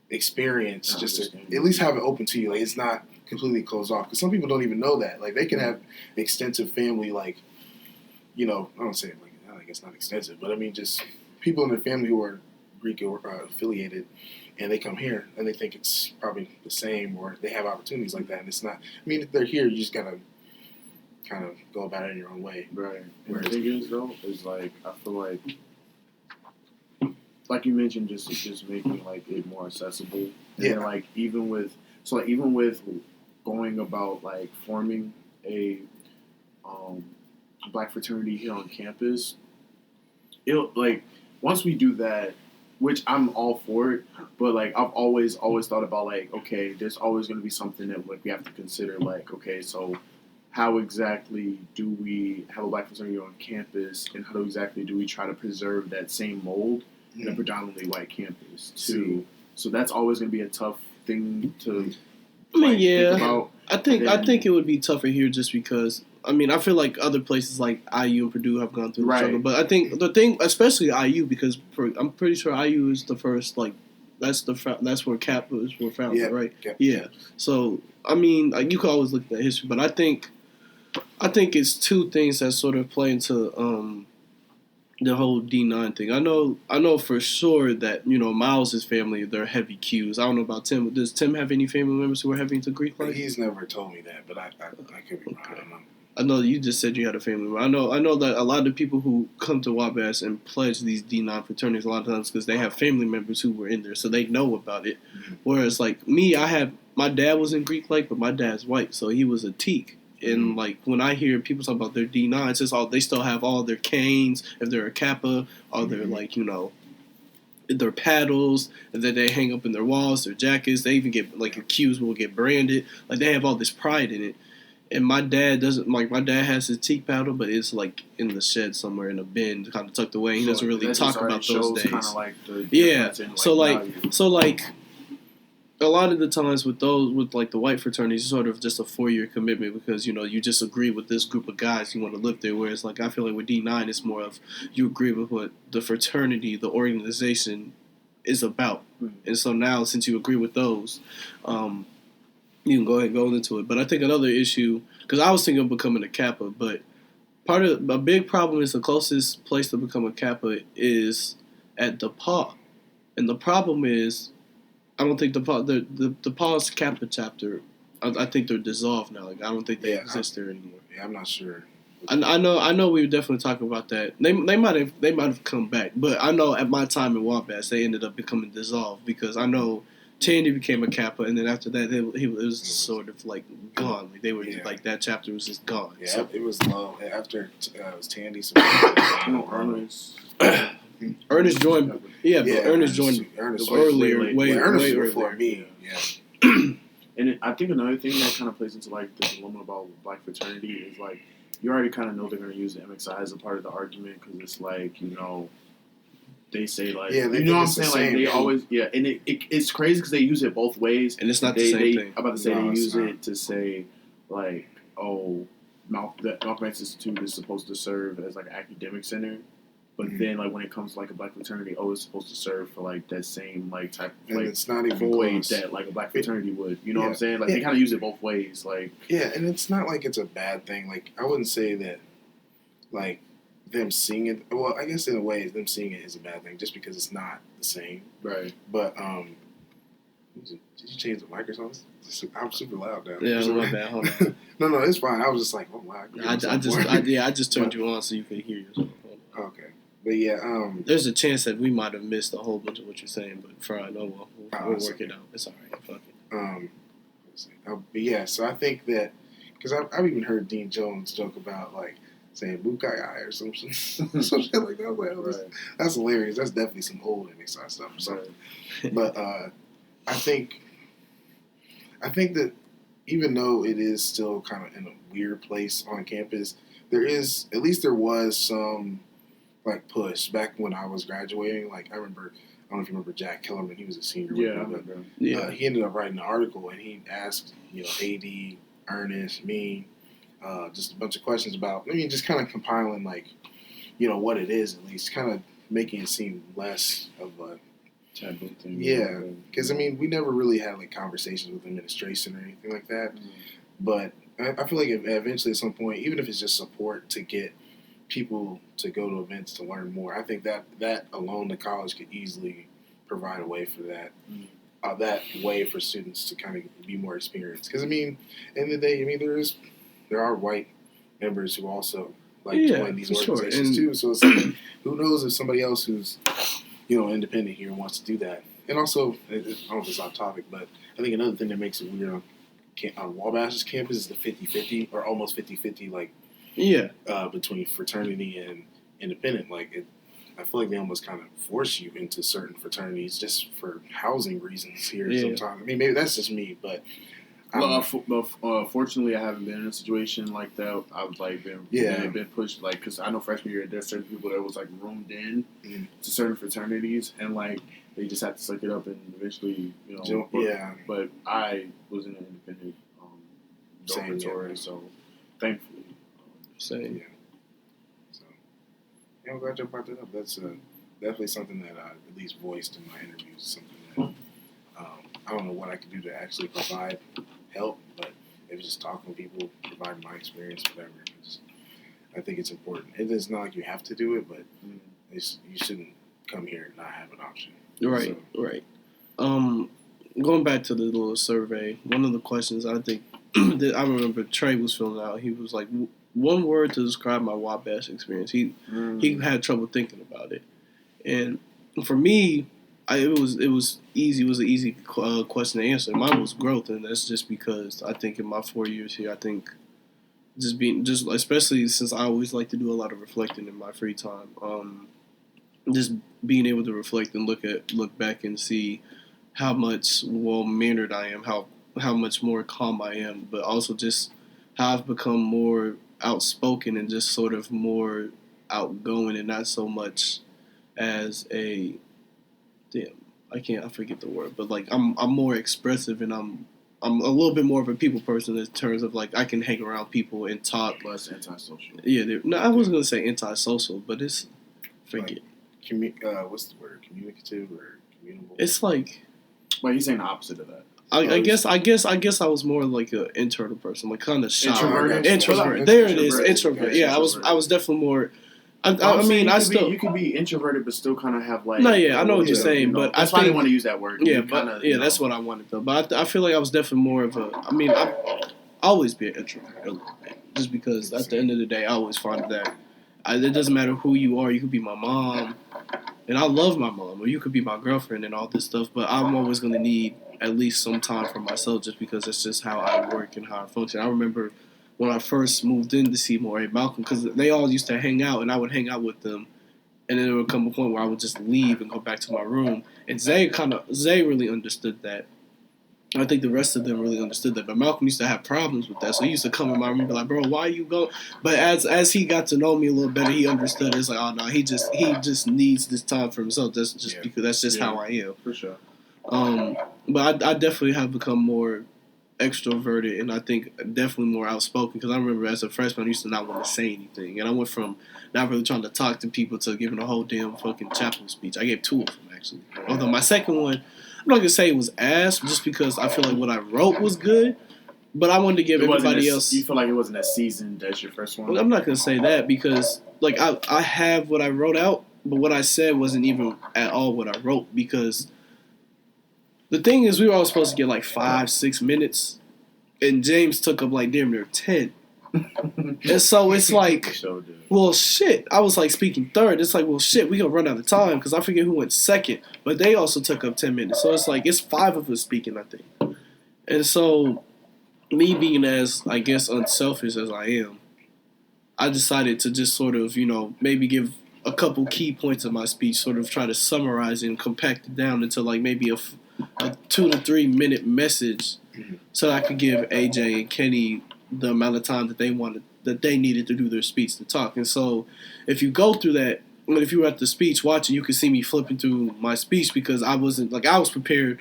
experience, just to at least have it open to you. It's not completely closed off. Because some people don't even know that. They can have extensive family, I don't say I guess not extensive, but just people in their family who are Greek or affiliated, and they come here and they think it's probably the same or they have opportunities like that, and it's not. I mean, if they're here, you just gotta kind of go about it in your own way. Right. And the thing is, though, is like I feel like you mentioned, just making like it more accessible. And Yeah. then, like even with going about like forming a black fraternity here on campus, it'll like once we do that, which I'm all for it, but like I've always thought about like, okay, there's always going to be something that like we have to consider, like, okay, so how exactly do we have a black fraternity on campus, and how exactly do we try to preserve that same mold in a predominantly white campus too? So that's always going to be a tough thing to think about. I think it would be tougher here just because I feel like other places like IU and Purdue have gone through the struggle, but I think the thing, especially IU, because I'm pretty sure IU is the first that's where Kappas were founded, right? Yeah. So you could always look at that history, but I think it's two things that sort of play into the whole D9 thing. I know for sure that Miles' family, they're heavy Qs. I don't know about Tim. Does Tim have any family members who are heavy into Greek life? He's never told me that, but I could be wrong. I don't know. I know you just said you had a family member. I know that a lot of people who come to Wabash and pledge these D9 fraternities a lot of times because they have family members who were in there, so they know about it. Mm-hmm. Whereas like me, my dad was in Greek life, but my dad's white, so he was a teak. And like when I hear people talk about their D9s, it's they still have all their canes, if they're a Kappa, all their their paddles that they hang up in their walls, their jackets. They even get like Qs will get branded. Like they have all this pride in it. And my dad doesn't my dad has his teak paddle, but it's like in the shed somewhere in a bin, kind of tucked away. He doesn't really talk about those days. Kind of like the so a lot of the times with like the white fraternities, it's sort of just a 4-year commitment because you just agree with this group of guys you want to live there. Whereas like I feel like with D9, it's more of you agree with what the fraternity, the organization, is about. Mm-hmm. And so now since you agree with those, you can go ahead and go into it. But I think another issue, because I was thinking of becoming a Kappa, but a big problem is the closest place to become a Kappa is at DePaul, and the problem is, I don't think DePaul's Kappa chapter, I think they're dissolved now. Like I don't think they exist there anymore. Yeah, I'm not sure. I know we were definitely talking about that. They might have come back, but I know at my time in Wabash they ended up becoming dissolved because I know Tandy became a Kappa, and then after that it was just sort of like gone. Like they were like that chapter was just gone. Yeah, so, it was low after it was Tandy. Ernest joined. Yeah, but Ernest joined earlier, way earlier before me. Yeah. And I think another thing that kind of plays into like the dilemma about black fraternity is like you already kind of know they're going to use the MXI as a part of the argument because it's like they say like what I'm saying, like they always and it's crazy because they use it both ways, and it's not the same thing. I'm about to say they use it to say like the Malcolm X Institute is supposed to serve as like an academic center. But then, like when it comes to like a black fraternity, it's supposed to serve for like that same like type of like it's not even void that like a black fraternity would. You know what I'm saying? Like they kind of use it both ways. Like and it's not like it's a bad thing. Like I wouldn't say that like them seeing it. Well, I guess in a way, them seeing it is a bad thing, just because it's not the same. Right. But did you change the mic or something? I'm super loud now. Yeah, my bad. Hold on. No, it's fine. I was just like, oh wow. I just turned you on so you could hear yourself. Okay. But yeah, there's a chance that we might have missed a whole bunch of what you're saying, but for all I know, we'll work it out. It's all right. Fuck it. But yeah, so I think that because I've even heard Dean Jones joke about like saying "bukai" or some shit like that. Like, that's hilarious. That's definitely some old MXI stuff. So, but I think that even though it is still kind of in a weird place on campus, there was some like push back when I was graduating. Like I don't know if you remember Jack Kellerman. He was a senior. Yeah, I remember. He ended up writing an article and he asked AD, Ernest, me, just a bunch of questions about. Just kind of compiling like what it is, at least kind of making it seem less of a taboo thing. Yeah, because we never really had like conversations with administration or anything like that. Mm-hmm. But I feel like eventually at some point, even if it's just support to get people to go to events to learn more, I think that alone the college could easily provide a way for that. That way for students to kind of be more experienced. Because, I mean, in the day, I mean, there are white members who also join these organizations too. So it's like, who knows if somebody else who's, independent here wants to do that. And also, I don't know if it's off topic, but I think another thing that makes it weird on Wabash's campus is the 50-50 or almost 50-50, between fraternity and independent. I feel like they almost kind of force you into certain fraternities just for housing reasons here sometimes. I mean, maybe that's just me, but... Fortunately, I haven't been in a situation like that. I've been pushed, because I know freshman year there's certain people that was roomed in to certain fraternities, and they just had to suck it up and eventually, But I was in an independent dormitory, so thankfully, same. Yeah. So, I'm glad you brought that up. That's definitely something that I at least voiced in my interviews. Something that I don't know what I could do to actually provide help, but if it's just talking to people, providing my experience, whatever. I think it's important. It is not like you have to do it, but you shouldn't come here and not have an option. Right, right. Going back to the little survey, one of the questions I think that I remember Trey was filling out, he was like, one word to describe my Wabash experience. He had trouble thinking about it. And for me, it was easy. It was an easy question to answer. Mine was growth, and that's just because I think in my 4 years here, I think especially since I always like to do a lot of reflecting in my free time. Just being able to reflect and look back and see how much well-mannered I am, how much more calm I am, but also just how I've become more outspoken and just sort of more outgoing and not so much as a I forget the word, but I'm more expressive and I'm a little bit more of a people person in terms of I can hang around people and talk. Less antisocial. Yeah, no, I wasn't gonna say antisocial, but it's what's the word? Communicative or communicable? It's Well, he's saying the opposite of that. I guess I was more like an internal person, kind of shy. Introvert. There it is, introvert. Yeah, I was definitely more. You could be introverted, but still kind of have No, yeah, I know what you're saying, but that's why I didn't want to use that word. Yeah, that's what I wanted though. But I feel like I was definitely more of a. I'll always be an introvert, just because at the end of the day, I always find that it doesn't matter who you are. You could be my mom, and I love my mom, or you could be my girlfriend and all this stuff. But I'm always going to need at least some time for myself, just because it's just how I work and how I function. I remember when I first moved in to Seymour and Malcolm, because they all used to hang out, and I would hang out with them, and then there would come a point where I would just leave and go back to my room. And Zay really understood that. I think the rest of them really understood that, but Malcolm used to have problems with that. So he used to come in my room and be like, "Bro, why are you going?" But as he got to know me a little better, he understood. It's like, "Oh no, he just needs this time for himself. That's just because that's just how I am." For sure. But I definitely have become more extroverted, and I think definitely more outspoken. Because I remember as a freshman, I used to not want to say anything, and I went from not really trying to talk to people to giving a whole damn fucking chapel speech. I gave 2 of them actually. Although my second one, I'm not gonna say it was ass, just because I feel like what I wrote was good, but I wanted to give everybody else. You feel like it wasn't as seasoned as your first one? Well, I'm not gonna say that because I have what I wrote out, but what I said wasn't even at all what I wrote, because the thing is we were all supposed to get 5-6 minutes, and James took up damn near 10. And so it's well, shit. I was speaking third. It's well, shit, we gonna run out of time, because I forget who went second, but they also took up 10 minutes. So it's 5 of us speaking, I think. And so me being as, I guess, unselfish as I am, I decided to just sort of, maybe give a couple key points of my speech, sort of try to summarize it and compact it down into maybe a 2 to 3 minute message, so that I could give AJ and Kenny the amount of time that they needed to do their speech to talk. And so if you go through that, if you were at the speech watching, you could see me flipping through my speech, because I wasn't I was prepared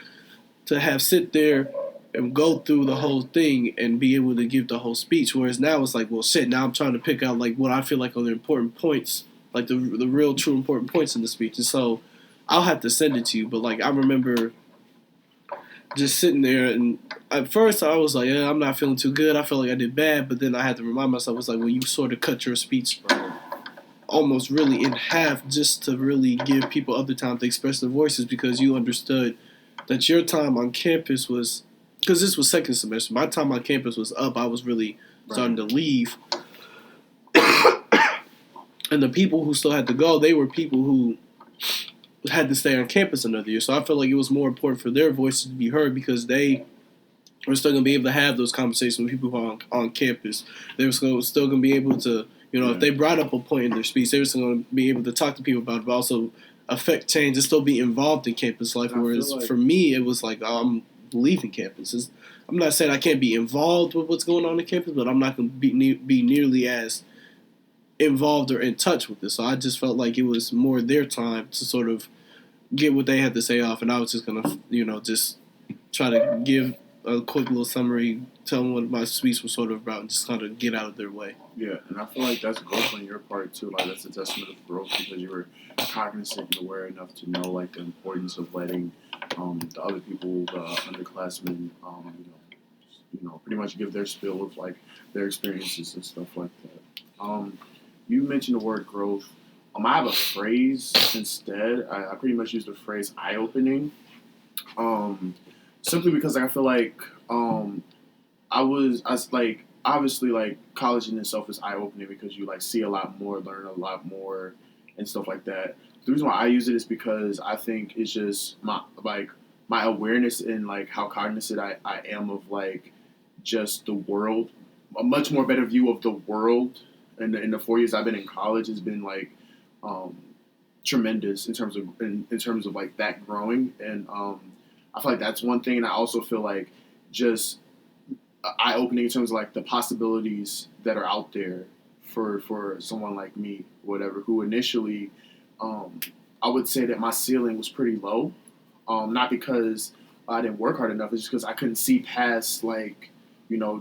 to sit there and go through the whole thing and be able to give the whole speech. Whereas now it's well, shit, now I'm trying to pick out what I feel are the important points, the real true important points in the speech. And so I'll have to send it to you. But I remember just sitting there, and at first I was I'm not feeling too good. I felt like I did bad, but then I had to remind myself, well, you sort of cut your speech almost really in half just to really give people other time to express their voices because you understood that your time on campus was, because this was second semester, my time on campus was up. I was really starting to leave. And the people who still had to go, they were people who had to stay on campus another year. So I felt like it was more important for their voices to be heard because they were still going to be able to have those conversations with people who are on campus. They were still going to be able to, if they brought up a point in their speech, they were still going to be able to talk to people about it, but also affect change and still be involved in campus life. Whereas for me, it was like, I'm leaving campus. I'm not saying I can't be involved with what's going on campus, but I'm not going to be nearly as involved or in touch with this. So I just felt like it was more their time to sort of get what they had to say off, and I was just going to, just try to give a quick little summary, tell them what my speech was sort of about, and just kind of get out of their way. Yeah, and I feel like that's growth on your part, too. Like, that's a testament of growth because you were cognizant and aware enough to know, like, the importance of letting the other people, the underclassmen, pretty much give their spill of, like, their experiences and stuff like that. You mentioned the word growth. I have a phrase instead. I pretty much use the phrase eye-opening. Simply because I feel like obviously like college in itself is eye-opening because you like see a lot more, learn a lot more, and stuff like that. The reason why I use it is because I think it's just my awareness and like how cognizant I am of like just the world, a much more better view of the world. In the 4 years I've been in college has been like tremendous in terms of like that growing, and I feel like that's one thing. And I also feel like just eye-opening in terms of like the possibilities that are out there for someone like me, whatever, who initially I would say that my ceiling was pretty low, not because I didn't work hard enough, it's just because I couldn't see past like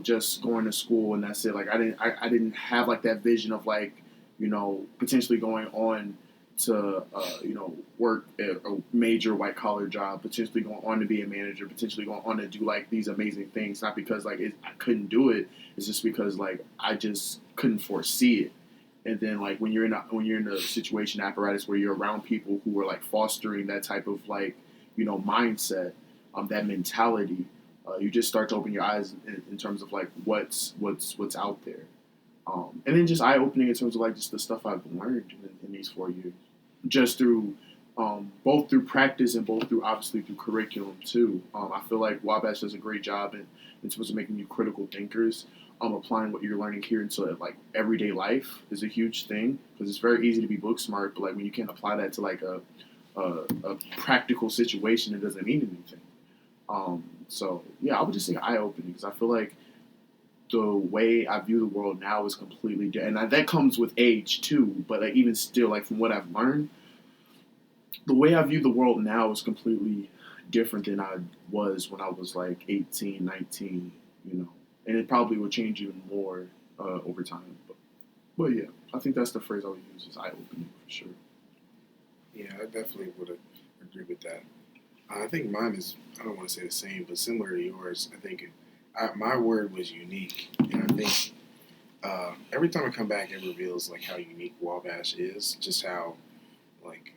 just going to school and that's it. Like I didn't have like that vision of like potentially going on to work at a major white collar job, potentially going on to be a manager, potentially going on to do like these amazing things. Not because like I couldn't do it, it's just because like I just couldn't foresee it. And then like when you're in a situation apparatus where you're around people who are like fostering that type of like mindset, that mentality, you just start to open your eyes in terms of like what's out there. And then just eye-opening in terms of like just the stuff I've learned in these 4 years, just through both through practice and both through obviously through curriculum too. I feel like Wabash does a great job in terms of making you critical thinkers. Applying what you're learning here into like everyday life is a huge thing because it's very easy to be book smart, but like when you can't apply that to like a practical situation, it doesn't mean anything. So yeah, I would just say eye-opening because I feel like the way I view the world now is completely different. And that comes with age too, but like even still, like from what I've learned, the way I view the world now is completely different than I was when I was like 18, 19, and it probably will change even more over time. But yeah, I think that's the phrase I would use is eye-opening for sure. Yeah, I definitely would agree with that. I think mine is, I don't want to say the same, but similar to yours. I think my word was unique, and I think every time I come back, it reveals like how unique Wabash is. Just how like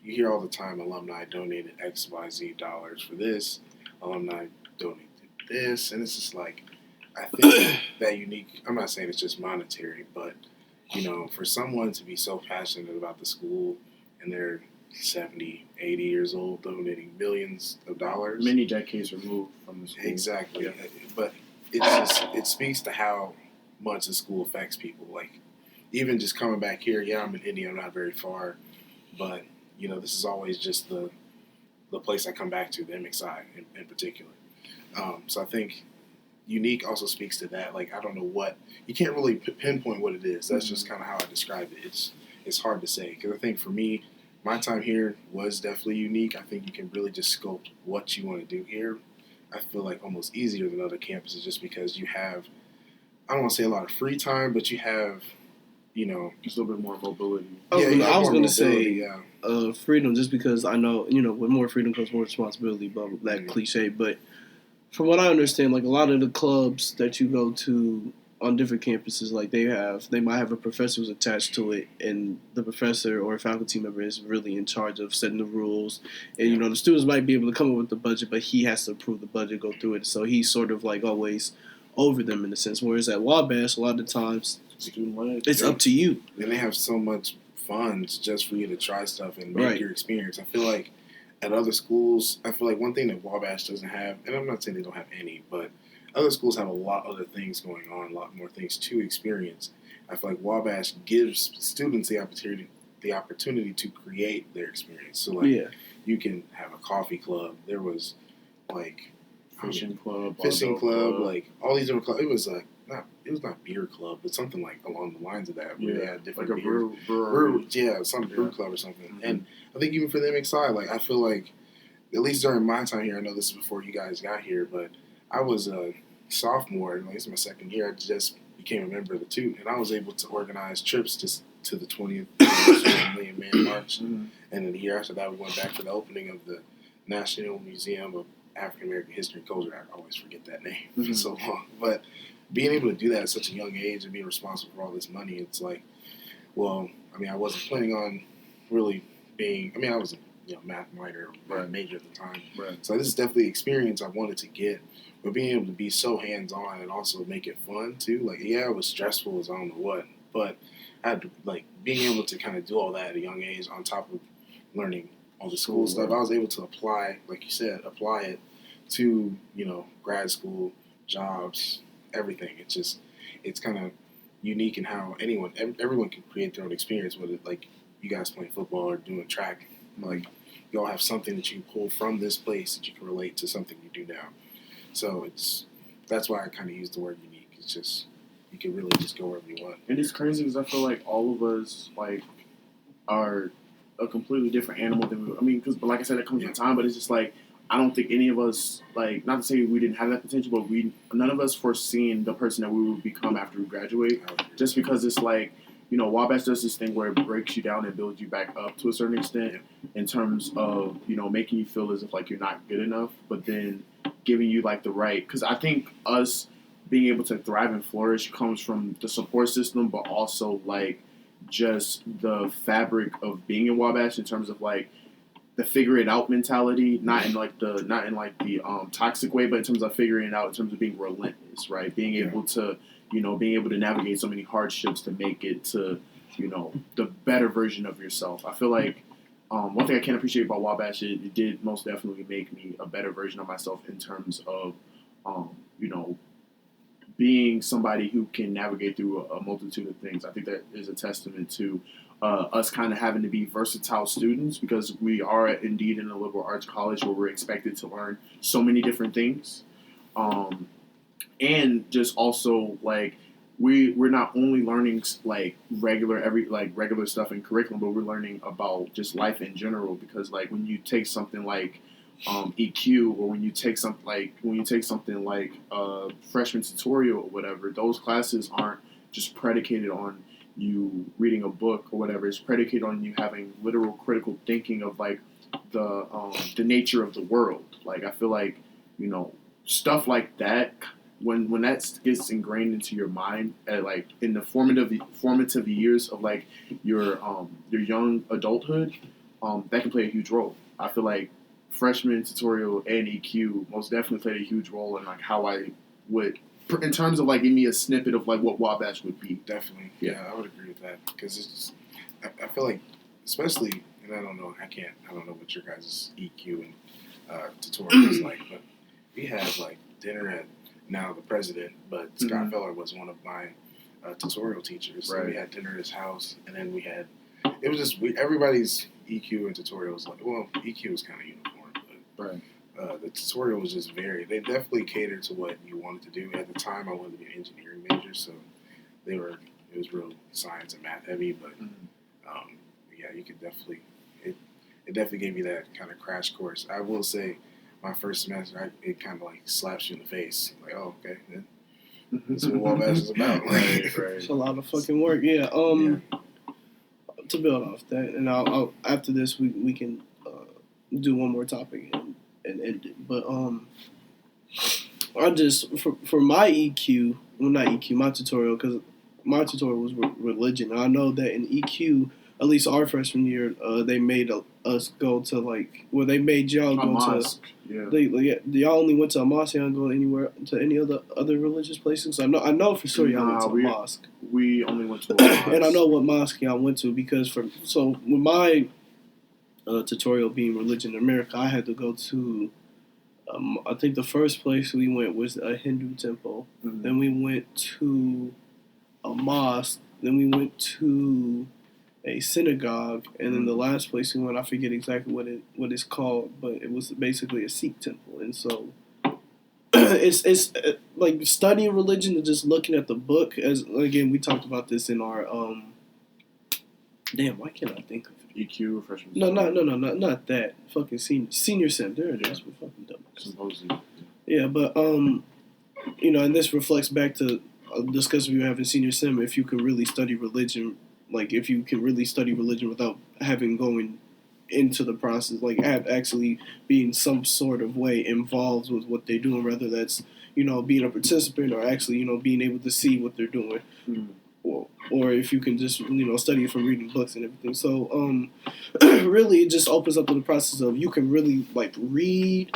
you hear all the time, alumni donated XYZ dollars for this, alumni donated this, and it's just like I think that unique. I'm not saying it's just monetary, but for someone to be so passionate about the school and they're 70, 80 years old, donating millions of dollars. Many decades removed from the school. Exactly. Yeah. But it speaks to how much the school affects people. Like, even just coming back here, yeah, I'm in India, I'm not very far, but, this is always just the place I come back to, the MXI in particular. So I think unique also speaks to that. Like, I don't know what, you can't really pinpoint what it is. That's just kind of how I describe it. It's hard to say. Because I think for me, my time here was definitely unique. I think you can really just scope what you want to do here. I feel like almost easier than other campuses just because you have, I don't want to say a lot of free time, but you have, just a little bit more mobility. I was going to say freedom just because I know, with more freedom comes more responsibility, but that cliche. But from what I understand, like a lot of the clubs that you go to on different campuses, like they might have a professor who's attached to it, and the professor or faculty member is really in charge of setting the rules. And you know, the students might be able to come up with the budget, but he has to approve the budget, go through it. So he's sort of like always over them in a sense. Whereas at Wabash, a lot of times it's up to you. And they have so much funds just for you to try stuff and make your experience. I feel like at other schools, I feel like one thing that Wabash doesn't have, and I'm not saying they don't have any, but other schools have a lot of other things going on, a lot more things to experience. I feel like Wabash gives students the opportunity to create their experience. So like you can have a coffee club. There was like fishing club, like all these different clubs. It was like it was not beer club, but something like along the lines of that. Where they had different like a brew, some brew club or something. Mm-hmm. And I think even for the MXI, like I feel like at least during my time here, I know this is before you guys got here, but I was a sophomore, and this is my second year. I just became a member of the Toot, and I was able to organize trips to the 20th Million Man March. Mm-hmm. And then the year after that, we went back for the opening of the National Museum of African American History and Culture. I always forget that name for so long. But being able to do that at such a young age and being responsible for all this money, it's like, well, I mean, I wasn't planning on really being, I mean, I was a math minor or major at the time. Right. So this is definitely an experience I wanted to get. But being able to be so hands-on and also make it fun, too. Like, yeah, it was stressful as I don't know what. But I had to, like, being able to kind of do all that at a young age on top of learning all the school stuff. I was able to apply, like you said, it to, grad school, jobs, everything. It's kind of unique in how everyone can create their own experience, whether, like, you guys playing football or doing track. Like, you all have something that you pull from this place that you can relate to something you do now. So that's why I kind of use the word unique. It's just, you can really just go wherever you want. And it's crazy because I feel like all of us, like, are a completely different animal than we, I mean, because, like I said, it comes with time, but it's just like, I don't think any of us, like, not to say we didn't have that potential, but none of us foreseen the person that we would become after we graduate. Just because it's like, Wabash does this thing where it breaks you down and builds you back up to a certain extent in terms of, making you feel as if, like, you're not good enough, but then giving you, like, the right, because I think us being able to thrive and flourish comes from the support system, but also, like, just the fabric of being in Wabash in terms of, like, the figure it out mentality, not in the toxic way, but in terms of figuring it out, in terms of being relentless, right? Being able to, being able to navigate so many hardships to make it to, the better version of yourself. I feel like one thing I can appreciate about Wabash, it did most definitely make me a better version of myself in terms of, being somebody who can navigate through a multitude of things. I think that is a testament to us kind of having to be versatile students, because we are indeed in a liberal arts college where we're expected to learn so many different things. And just also, like, we're not only learning, like, regular stuff in curriculum, but we're learning about just life in general, because, like, when you take something like EQ, or when you take something like freshman tutorial or whatever, those classes aren't just predicated on you reading a book or whatever. It's predicated on you having literal critical thinking of, like, the nature of the world. Like, I feel like, stuff like that, when that gets ingrained into your mind at, like, in the formative years of, like, your young adulthood, that can play a huge role. I feel like freshman tutorial and EQ most definitely played a huge role in, like, how I would, in terms of, like, give me a snippet of, like, what Wabash would be. Definitely. Yeah, I would agree with that, because it's just, I feel like, especially, and I don't know what your guys' EQ and tutorial is like, but we had, like, dinner at now the president, but Scott Feller was one of my tutorial teachers. So we had dinner at his house, and then it was just, everybody's EQ and tutorial was like, well, EQ was kind of uniform, but the tutorial was just they definitely catered to what you wanted to do. At the time, I wanted to be an engineering major, so it was real science and math heavy, but yeah, you could definitely, it definitely gave me that kind of crash course. I will say, my first semester, it kind of, like, slaps you in the face. Like, oh, okay, that's what Wabash is about. Right. It's a lot of fucking work. Yeah. To build off that, and I'll after this we can do one more topic and end it. But I just for my EQ, not EQ, my tutorial, because my tutorial was religion. And I know that in EQ, at least our freshman year, they made us go to like, well, they made y'all go mosque. Y'all only went to a mosque. Y'all go anywhere to any other religious places. I know for sure y'all went to a mosque. We only went to a mosque. And I know what mosque y'all went to because with my tutorial being religion in America, I had to go to. I think the first place we went was a Hindu temple. Mm-hmm. Then we went to a mosque. Then we went to a synagogue, and then the last place we went, I forget exactly what it's called, but it was basically a Sikh temple. And so it's like studying religion and just looking at the book. As again, we talked about this in our damn, why can't I think of it? EQ freshman. No, not that. Fucking senior sim. There it is. We're fucking dumb. Symposium. Yeah, but and this reflects back to a discussion we were having senior sim. If you can really study religion. Like, if you can really study religion without having going into the process, like, actually being some sort of way involved with what they're doing, whether that's, being a participant or actually, being able to see what they're doing. Mm-hmm. Or if you can just, study it from reading books and everything. So, really, it just opens up to the process of you can really, like, read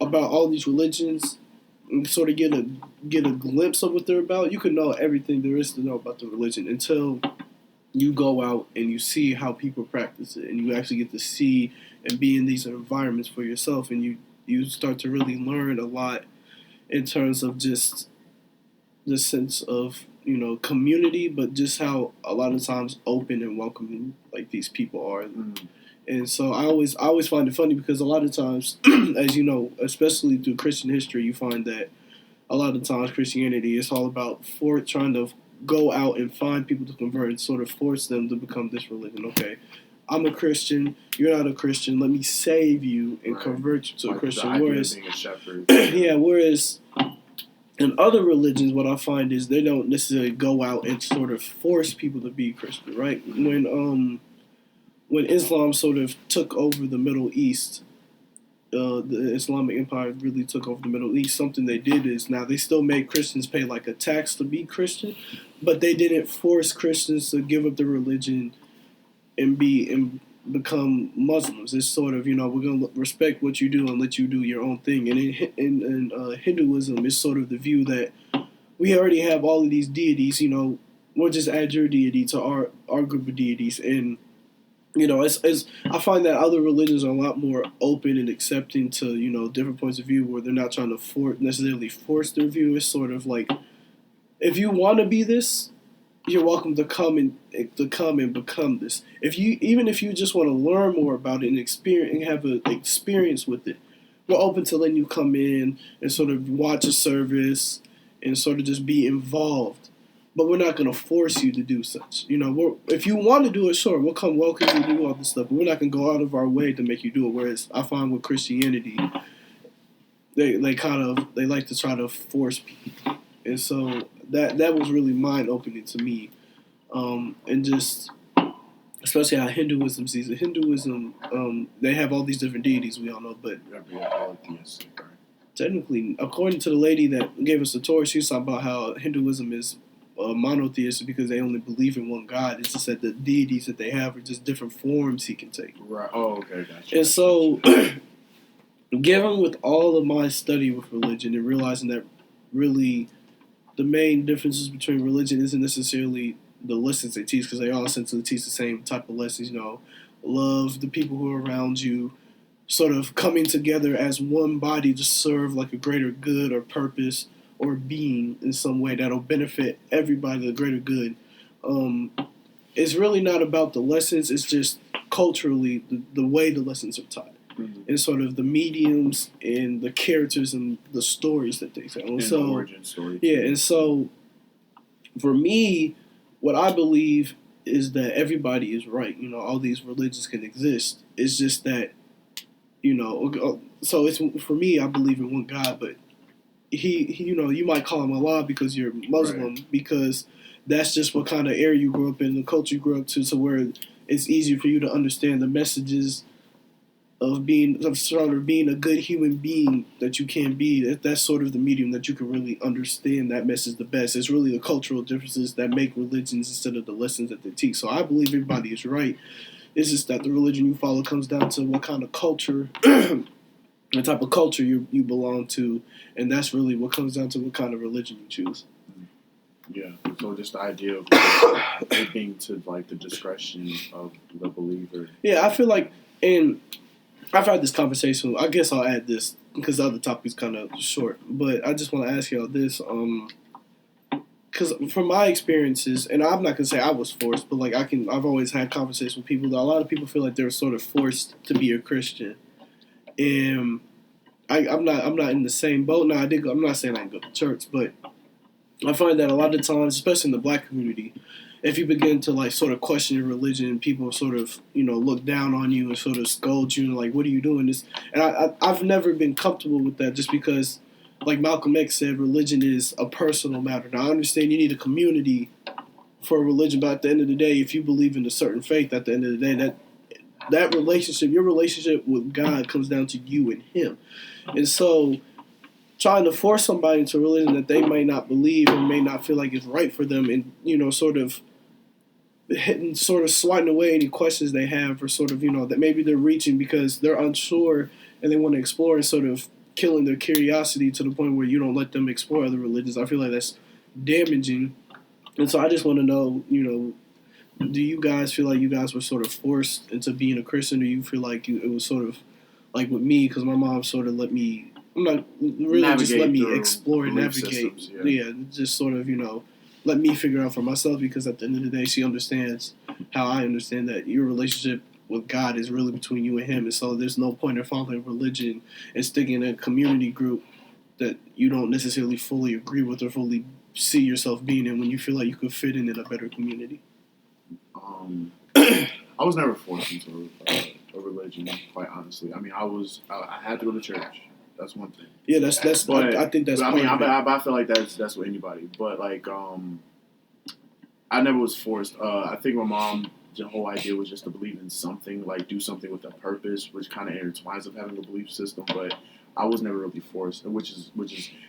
about all these religions and sort of get a glimpse of what they're about. You can know everything there is to know about the religion until you go out and you see how people practice it, and you actually get to see and be in these environments for yourself, and you start to really learn a lot in terms of just the sense of community, but just how a lot of times open and welcoming like these people are. Mm-hmm. And so I always find it funny because a lot of times, as you know, especially through Christian history, you find that a lot of times Christianity is all about trying to go out and find people to convert and sort of force them to become this religion. Okay, I'm a Christian, you're not a Christian, let me save you and convert you to a Christian. Whereas, being a shepherd. Whereas in other religions, what I find is they don't necessarily go out and sort of force people to be Christian, right? When Islam sort of took over the Middle East, the Islamic Empire really took over the Middle East. Something they did is now they still made Christians pay like a tax to be Christian, but they didn't force Christians to give up their religion and become Muslims. It's sort of we're gonna respect what you do and let you do your own thing. And in Hinduism, it's sort of the view that we already have all of these deities. We'll just add your deity to our group of deities and. I find that other religions are a lot more open and accepting to, different points of view where they're not trying to necessarily force their view. It's sort of like, if you want to be this, you're welcome to come and become this. Even if you just want to learn more about it and have an experience with it, we're open to letting you come in and sort of watch a service and sort of just be involved. But we're not going to force you to do such. If you want to do it, sure, we'll come welcome you to do all this stuff. But we're not going to go out of our way to make you do it. Whereas I find with Christianity, they like to try to force people. And so that was really mind-opening to me. And just, especially how Hinduism sees it. Hinduism, they have all these different deities, we all know, but technically, according to the lady that gave us the tour, she was talking about how Hinduism is monotheistic because they only believe in one God. It's just that the deities that they have are just different forms he can take. Right. Oh, okay, gotcha. And so, given with all of my study with religion and realizing that really the main differences between religion isn't necessarily the lessons they teach, because they all essentially teach the same type of lessons, love the people who are around you, sort of coming together as one body to serve like a greater good or purpose or being in some way that'll benefit everybody, the greater good. It's really not about the lessons, it's just culturally the way the lessons are taught. Mm-hmm. And sort of the mediums and the characters and the stories that they tell. And so, the origin story. Yeah, and so for me, what I believe is that everybody is right. All these religions can exist. It's just that, so it's for me, I believe in one God, but he you might call him Allah because you're Muslim, right. Because that's just what kind of area you grew up in, the culture you grew up to where it's easier for you to understand the messages sort of being a good human being that you can be. That's sort of the medium that you can really understand that message the best. It's really the cultural differences that make religions instead of the lessons that they teach. So I believe everybody is right. It's just that the religion you follow comes down to what kind of culture, the type of culture you belong to, and that's really what comes down to what kind of religion you choose. Yeah, so just the idea of it being to like the discretion of the believer. Yeah, I feel like, and I've had this conversation. I guess I'll add this because the other topic is kind of short, but I just want to ask y'all this. Because from my experiences, and I'm not gonna say I was forced, but like I've always had conversations with people that a lot of people feel like they're sort of forced to be a Christian, and I'm not in the same boat. Now I'm not saying I didn't go to church, but I find that a lot of times, especially in the black community, if you begin to like sort of question your religion, people sort of look down on you and sort of scold you and like, what are you doing this? And I've never been comfortable with that, just because, like Malcolm X said, religion is a personal matter. Now I understand you need a community for a religion, but at the end of the day, if you believe in a certain faith, at the end of the day, that relationship, your relationship with God, comes down to you and Him. And so, trying to force somebody into a religion that they may not believe and may not feel like it's right for them, and sort of swatting away any questions they have, or sort of that maybe they're reaching because they're unsure and they want to explore, and sort of killing their curiosity to the point where you don't let them explore other religions. I feel like that's damaging. And so I just want to know, do you guys feel like you guys were sort of forced into being a Christian, or you feel like it was sort of like with me, because my mom sort of let me, I'm not really just let me explore and navigate. Systems, yeah, just sort of, let me figure out for myself, because at the end of the day, she understands how I understand that your relationship with God is really between you and Him. And so there's no point in following religion and sticking in a community group that you don't necessarily fully agree with or fully see yourself being in, when you feel like you could fit in a better community. I was never forced into a religion, quite honestly. I mean, I had to go to church. That's one thing. Yeah, that's. But, I think that's. But, I mean, I feel like that's with anybody. But like, I never was forced. I think my mom, the whole idea was just to believe in something, like do something with a purpose, which kind of intertwines with having a belief system. But I was never really forced, which is,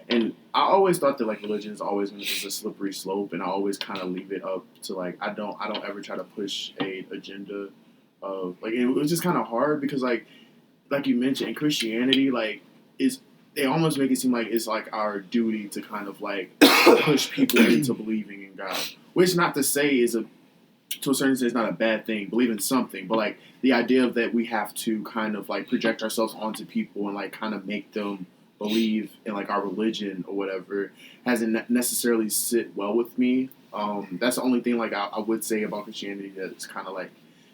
and I always thought that like religion is always is a slippery slope, and I always kind of leave it up to like I don't ever try to push a agenda of like it was just kind of hard because like you mentioned in Christianity they almost make it seem like it's like our duty to kind of like push people into believing in God, which not to say is to a certain extent, it's not a bad thing. Believe in something, but like the idea of that we have to kind of like project ourselves onto people and like kind of make them believe in like our religion or whatever hasn't necessarily sit well with me. That's the only thing like I would say about Christianity that's kind of like,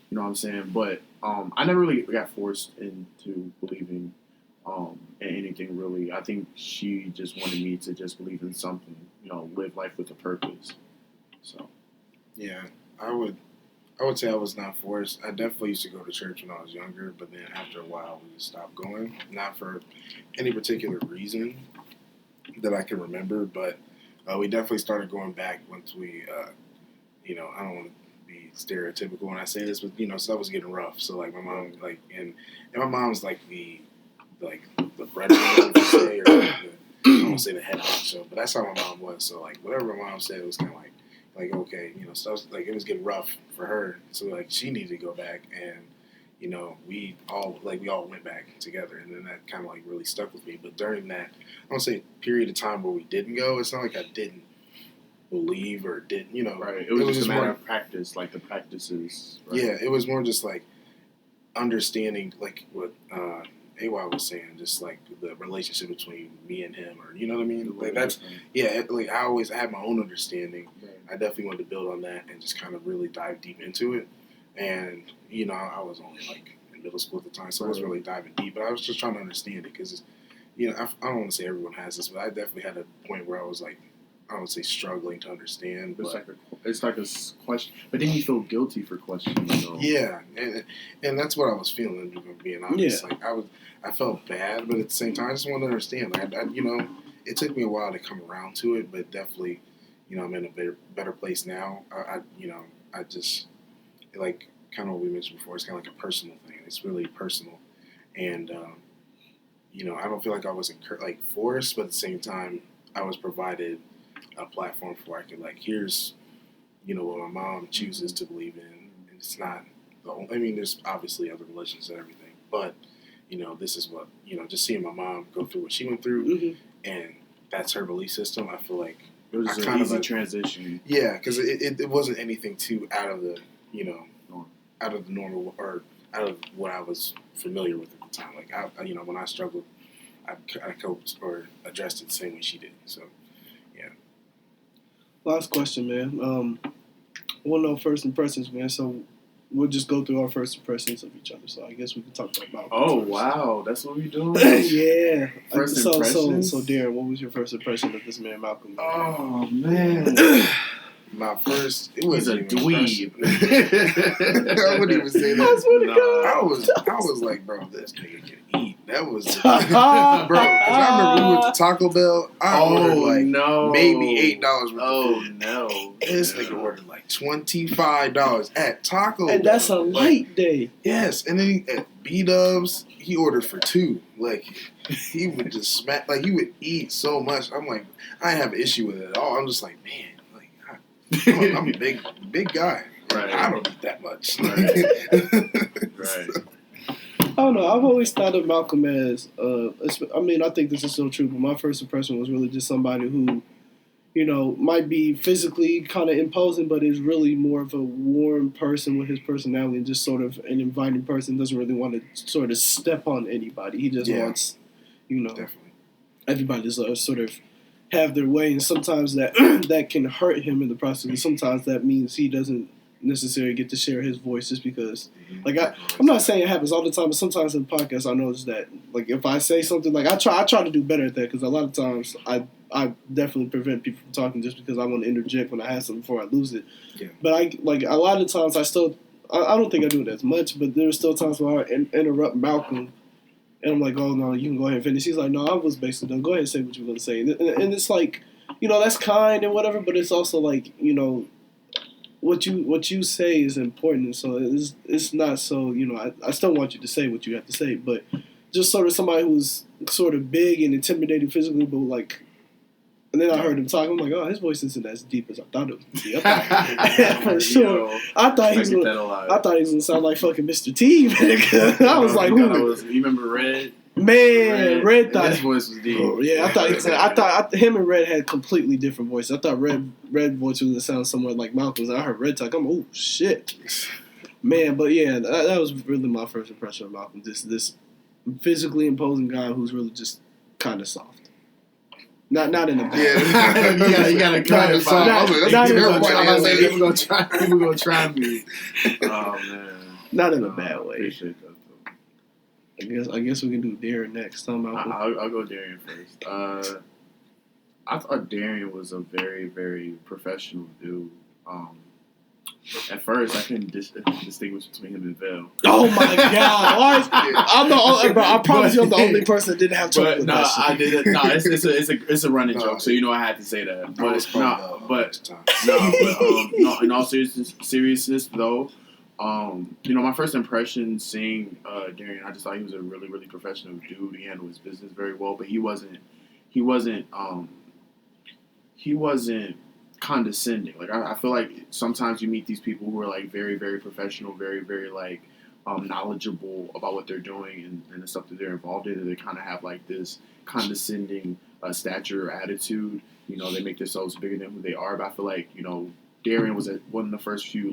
you know what I'm saying. But I never really got forced into believing in anything really. I think she just wanted me to just believe in something, live life with a purpose. So yeah. I would say I was not forced. I definitely used to go to church when I was younger, but then after a while we just stopped going. Not for any particular reason that I can remember, but we definitely started going back once we, I don't want to be stereotypical when I say this, but stuff was getting rough. So like my mom, like and my mom's like the breadwinner, would you say, or I don't want to say the head honcho, but that's how my mom was. So like whatever my mom said, it was kind of like okay, stuff like it was getting rough for her, so like she needed to go back, and we all went back together, and then that kind of like really stuck with me. But during that, I don't say period of time where we didn't go, it's not like I didn't believe or didn't, right. It was just a matter of practice, like the practices. Right? Yeah, it was more just like understanding like what AY was saying, just like the relationship between me and him, or you know what I mean. Like that's like I had my own understanding. Right. I definitely wanted to build on that and just kind of really dive deep into it. And I was only like in middle school at the time, so I wasn't really diving deep. But I was just trying to understand it because I don't want to say everyone has this, but I definitely had a point where I was like, I don't say struggling to understand, but it's like a question. But then you feel guilty for questioning. Yeah, and that's what I was feeling. If I'm being honest, like I felt bad, but at the same time, I just wanted to understand. Like it took me a while to come around to it, but definitely, I'm in a better place now. I just like kind of what we mentioned before. It's kind of like a personal thing. It's really personal, and I don't feel like I was forced, but at the same time, I was provided a platform where I could here's what my mom chooses to believe in, and it's not the only. I mean, there's obviously other religions and everything, but this is what just seeing my mom go through what she went through, and that's her belief system. I feel like it was an easy transition. Yeah, because it wasn't anything too out of the out of the normal or out of what I was familiar with at the time. Like when I struggled, I coped or addressed it the same way she did. So yeah. Last question, man. We'll know first impressions, man. So we'll just go through our first impressions of each other. So I guess we can talk about. Oh first. Wow, that's what we're doing. Yeah. First impressions. So Darren, what was your first impression of this man, Malcolm? Oh man. My first, it was a dweeb. I wouldn't even say that. I was like, bro, this nigga can eat. That was, bro. Because I remember we went to Taco Bell. I ordered maybe $8 worth of food. No. This nigga ordered $25 at Taco Bell. And that's a light day. Yes, and then at B-Dubs, he ordered for $2. He would just smack. He would eat so much. I'm like, I didn't have an issue with it at all. I'm just like, man. I'm a big guy. Right. I don't eat that much. Right. I don't know. I've always thought of Malcolm as, I think this is still true, but my first impression was really just somebody who, might be physically kind of imposing, but is really more of a warm person with his personality and just sort of an inviting person. Doesn't really want to sort of step on anybody. He just wants, Definitely. everybody to sort of have their way, and sometimes that that can hurt him in the process. And sometimes that means he doesn't necessarily get to share his voice just because, I'm not saying it happens all the time, but sometimes in podcasts I notice that, if I say something, I try to do better at that because a lot of times I definitely prevent people from talking just because I want to interject when I have something before I lose it. Yeah. But a lot of times I don't think I do it as much, but there are still times where I interrupt Malcolm. And I'm like, oh, no, you can go ahead and finish. He's like, no, I was basically done. Go ahead and say what you were going to say. And it's that's kind and whatever, but it's also what you say is important. And so it's not so, I still want you to say what you have to say, but just sort of somebody who's sort of big and intimidating physically, but and then I heard him talk. I'm like, oh, his voice isn't as deep as I thought it was. For sure. I thought he was going to sound like fucking Mr. T. I was like, who? You remember Red? Man, Red thought his voice was deep. Oh, yeah, I thought him and Red had completely different voices. I thought Red voice was going to sound somewhat like Malcolm's. I heard Red talk. I'm like, oh shit, man. But yeah, that was really my first impression of Malcolm. This physically imposing guy who's really just kind of soft. Not in a bad way. Yeah, you gotta kind of soft. People gonna try me. Oh man. Not in a bad way. Appreciate that though. I guess we can do Darren next. I'll go Darren first. I thought Darren was a very, very professional dude. At first, I couldn't distinguish between him and Vel. Oh my god! I'm the only, bro. I promise you, I'm the only person that didn't have trouble with that shit. I didn't. No, it's a running joke, so I had to say that. But in all seriousness though, my first impression seeing Darren, I just thought he was a really, really professional dude. He handled his business very well, but he wasn't condescending. I feel like sometimes you meet these people who are very, very professional, very, very knowledgeable about what they're doing and the stuff that they're involved in, and they kind of have this condescending stature or attitude. They make themselves bigger than who they are. But I feel like Darren was one of the first few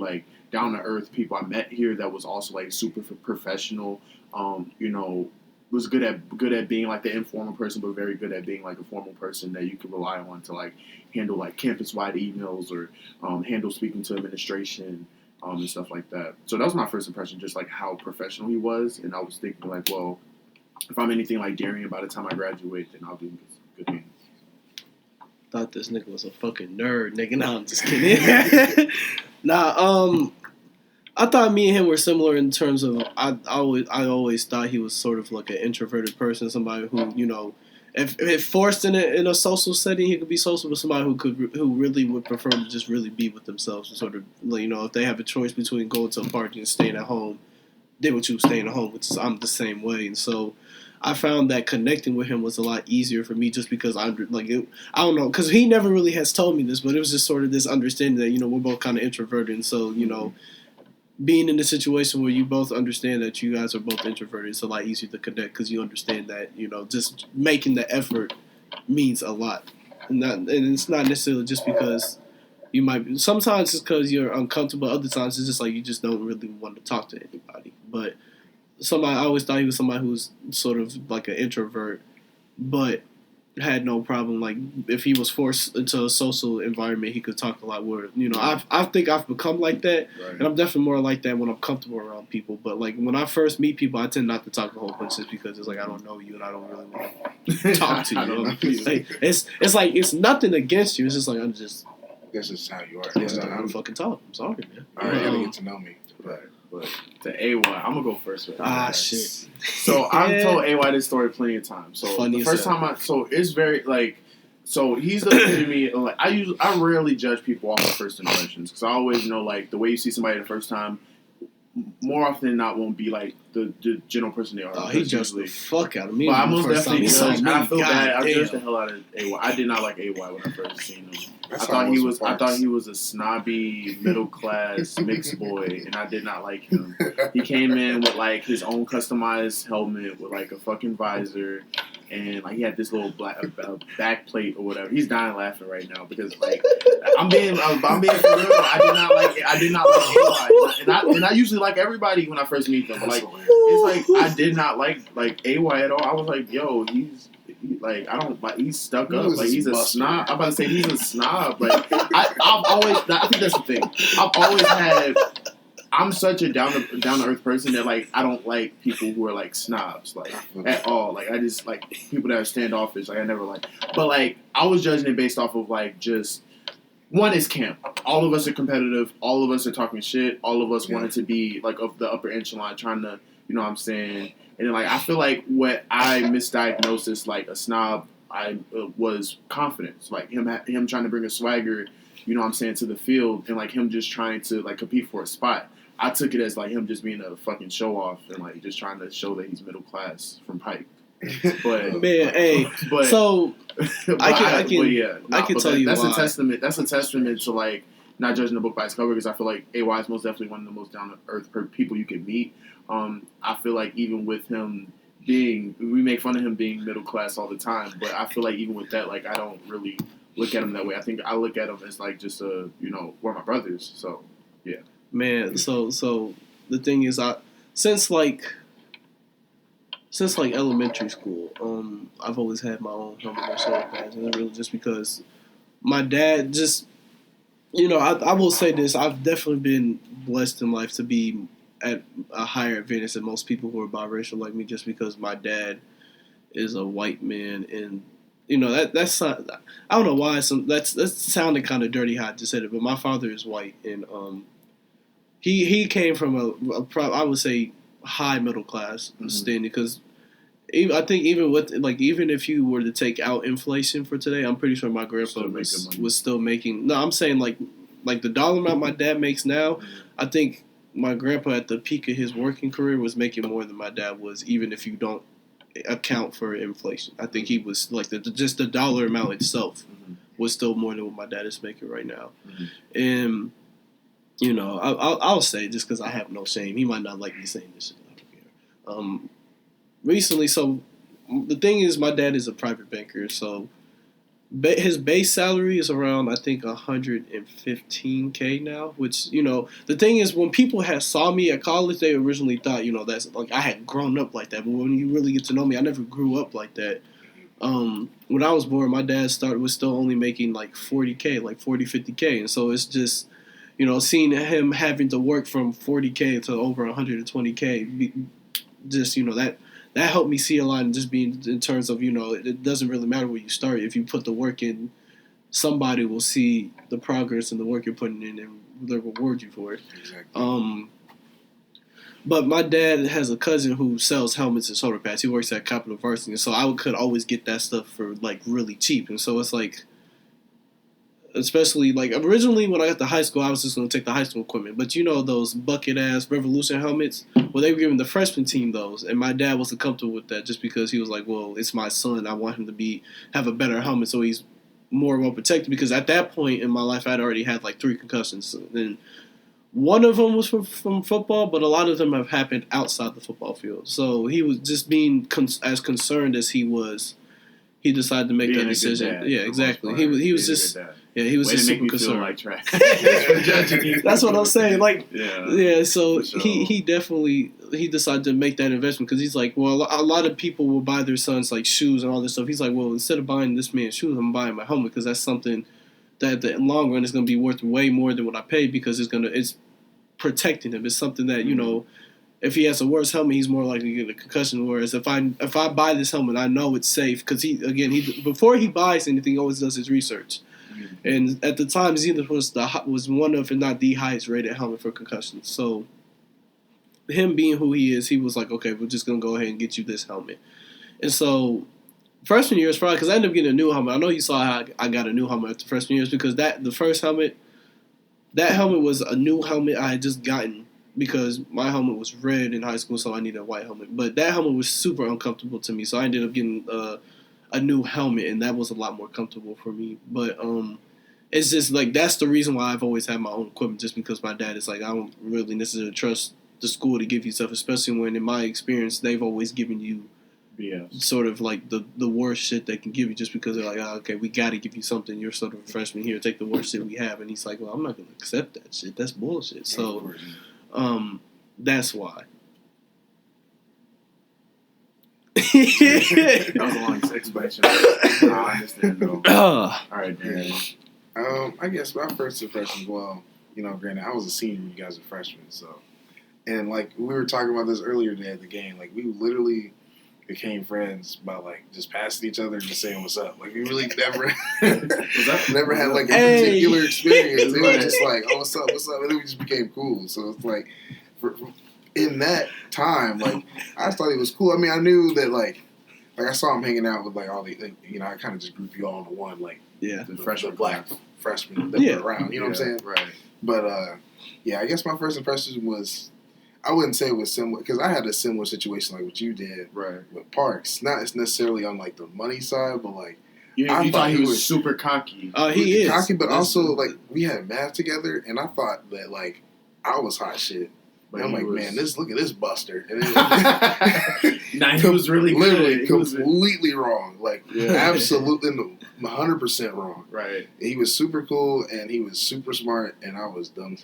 down to earth people I met here that was also super professional. Was good at being the informal person, but very good at being a formal person that you can rely on to handle campus-wide emails or handle speaking to administration and stuff like that. So that was my first impression, just how professional he was. And I was thinking well, if I'm anything like Darien by the time I graduate, then I'll be in good hands. Thought this nigga was a fucking nerd, nigga. No, I'm just kidding. I thought me and him were similar in terms of I always thought he was sort of an introverted person, somebody who if forced in a social setting he could be social, but somebody who really would prefer to just really be with themselves and sort of if they have a choice between going to a party and staying at home, did what you staying at home, which is I'm the same way. And so I found that connecting with him was a lot easier for me just because I don't know, because he never really has told me this, but it was just sort of this understanding that, you know, we're both kind of introverted. And so, you know, being in a situation where you both understand that you guys are both introverted, it's a lot easier to connect because you understand that, you know, just making the effort means a lot. And it's not necessarily just because you might be, sometimes it's because you're uncomfortable, other times it's just like you just don't really want to talk to anybody. But I always thought he was somebody who was sort of like an introvert, but had no problem. Like if he was forced into a social environment, he could talk a lot more. You know, I think I've become like that, Right. and I'm definitely more like that when I'm comfortable around people. But like when I first meet people, I tend not to talk a whole bunch just because it's like I don't know you and I don't really want to talk to you. I don't know you. Like, it's like it's nothing against you. It's just like I'm just. This is how you are. I don't want to fucking talk. I'm sorry, man. All right, you gotta get to know me. Right. But the AY, I'm gonna go first. With Shit. So I've told AY this story plenty of times. So Funny the first time it's very like, so he's the epitome. Like I rarely judge people off of first impressions because I always know like the way you see somebody the first time, more often than not won't be like the general person they are. Oh, he judged the fuck out of me. But I most first definitely time he judged. saw me. I feel bad. I Damn. judged the hell out of AY. I did not like AY when I first seen him. That's I thought almost he was a snobby middle class mixed boy, and I did not like him. He came in with like his own customized helmet with like a fucking visor, and like he had this little black back plate or whatever. He's dying laughing right now because like I'm being for real. I did not like AY, and I usually like everybody when I first meet them. But like it's like I did not like AY at all. I was like, yo, like I don't like he's stuck up, like he's a snob. I'm about to say he's a snob. Like I think that's the thing. I'm such a down to earth person that like I don't like people who are like snobs like at all. Like I just like people that are standoffish. Like I never like. But like I was judging it based off of like just one is camp. All of us are competitive. All of us are talking shit. All of us wanted to be like of the upper echelon, trying to, you know what I'm saying. And then, like, I feel like what I misdiagnosed as, like, a snob, I was confidence. Like, him trying to bring a swagger, you know what I'm saying, to the field, and, like, him just trying to, like, compete for a spot. I took it as, like, him just being a fucking show-off and, like, just trying to show that he's middle class from Pike. But, man, hey, but, so, I can tell you that's why. That's a testament to, like, not judging the book by its cover, because I feel like AY is most definitely one of the most down-to-earth people you can meet. I feel like even with him we make fun of him being middle class all the time, but I feel like even with that, like I don't really look at him that way. I think I look at him as like just we're my brothers. So yeah, man. So the thing is, since elementary school, I've always had my own helmet and shoulder pads, and it's really just because my dad just, you know, I will say this: I've definitely been blessed in life to be at a higher advantage than most people who are biracial like me, just because my dad is a white man, and you know that's not, I don't know why that sounded kind of dirty how I just said it, but my father is white, and he came from I would say high middle class standing, because I think even if you were to take out inflation for today, I'm pretty sure my grandpa was still making. No, I'm saying like the dollar amount my dad makes now, I think my grandpa at the peak of his working career was making more than my dad was, even if you don't account for inflation. I think he was like just the dollar amount itself was still more than what my dad is making right now. And you know, I'll say, just because I have no shame, he might not like me saying this shit. I don't care. Recently, so the thing is, my dad is a private banker, so his base salary is around, I think, $115K now, which, you know, the thing is, when people saw me at college, they originally thought, you know, that's like I had grown up like that. But when you really get to know me, I never grew up like that. When I was born, my dad was still only making like 40K, like 40, 50K. And so it's just, you know, seeing him having to work from 40K to over 120K, just, you know, that helped me see a lot, and just being in terms of, you know, it doesn't really matter where you start. If you put the work in, somebody will see the progress and the work you're putting in, and they'll reward you for it. Exactly. But my dad has a cousin who sells helmets and shoulder pads. He works at Capital Varsity, and so I could always get that stuff for like really cheap. And so it's like, especially like originally when I got to high school, I was just going to take the high school equipment. But you know those bucket ass Revolution helmets? Well, they were giving the freshman team those, and my dad wasn't comfortable with that just because he was like, "Well, it's my son. I want him to have a better helmet so he's more well protected." Because at that point in my life, I'd already had like 3 concussions, and one of them was from football, but a lot of them have happened outside the football field. So he was just being as concerned as he was. He decided to make that decision. Yeah, exactly. He was just he was just super concerned. Like trash. That's what I'm saying. Like so sure. he definitely decided to make that investment because he's like, well, a lot of people will buy their sons like shoes and all this stuff. He's like, well, instead of buying this man shoes, I'm buying my helmet because that's something that in the long run is going to be worth way more than what I paid because it's protecting him. It's something that you know. If he has a worse helmet, he's more likely to get a concussion. Whereas if I buy this helmet, I know it's safe because he before he buys anything, he always does his research. Mm-hmm. And at the time, Zenith was one of, if not the highest rated helmet for concussions. So him being who he is, he was like, okay, we're just gonna go ahead and get you this helmet. And so freshman year is probably because I ended up getting a new helmet. I know you saw how I got a new helmet after freshman year because the first helmet, that helmet was a new helmet I had just gotten. Because my helmet was red in high school, so I needed a white helmet. But that helmet was super uncomfortable to me, so I ended up getting a new helmet, and that was a lot more comfortable for me. But it's just like that's the reason why I've always had my own equipment, just because my dad is like, I don't really necessarily trust the school to give you stuff, especially when in my experience they've always given you sort of like the worst shit they can give you, just because they're like, oh, okay, we got to give you something. You're sort of a freshman here, take the worst shit we have, and he's like, well, I'm not gonna accept that shit. That's bullshit. So. That's why. That was a long explanation. I understand though. All right, Darren. I guess my first impression, well, you know, granted, I was a senior when you guys were freshmen, so. And, like, we were talking about this earlier today at the game. Like, we literally became friends by, like, just passing each other and just saying what's up. Like, we really never had, like, a particular experience. It was just like, oh, what's up? And then we just became cool. So it's like, in that time, like, I just thought he was cool. I mean, I knew that, like I saw him hanging out with, like, all the, like, you know, I kind of just grouped you all into one, like, the black freshmen that were around. You know what I'm saying? Right. But, I guess my first impression was, I wouldn't say it was similar, because I had a similar situation like what you did with Parks. Not necessarily on, like, the money side, but, like, I thought he was super cocky. He is. Cocky, but also, like, we had math together, and I thought that, like, I was hot shit. And I'm like, man, look at this buster. And he was really literally completely wrong. Like, absolutely 100% wrong. Right. And he was super cool, and he was super smart, and I was dumb.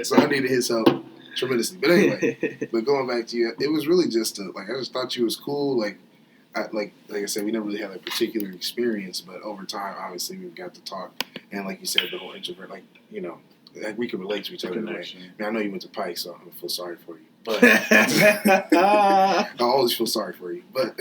So I needed his help tremendously. But anyway, going back to you, it was really just I just thought you was cool. Like I said, we never really had a particular experience, but over time, obviously, we got to talk. And like you said, the whole introvert, like, you know, like we could relate to each other. Anyway. I mean, I know you went to Pike, so I feel sorry for you. But I always feel sorry for you. But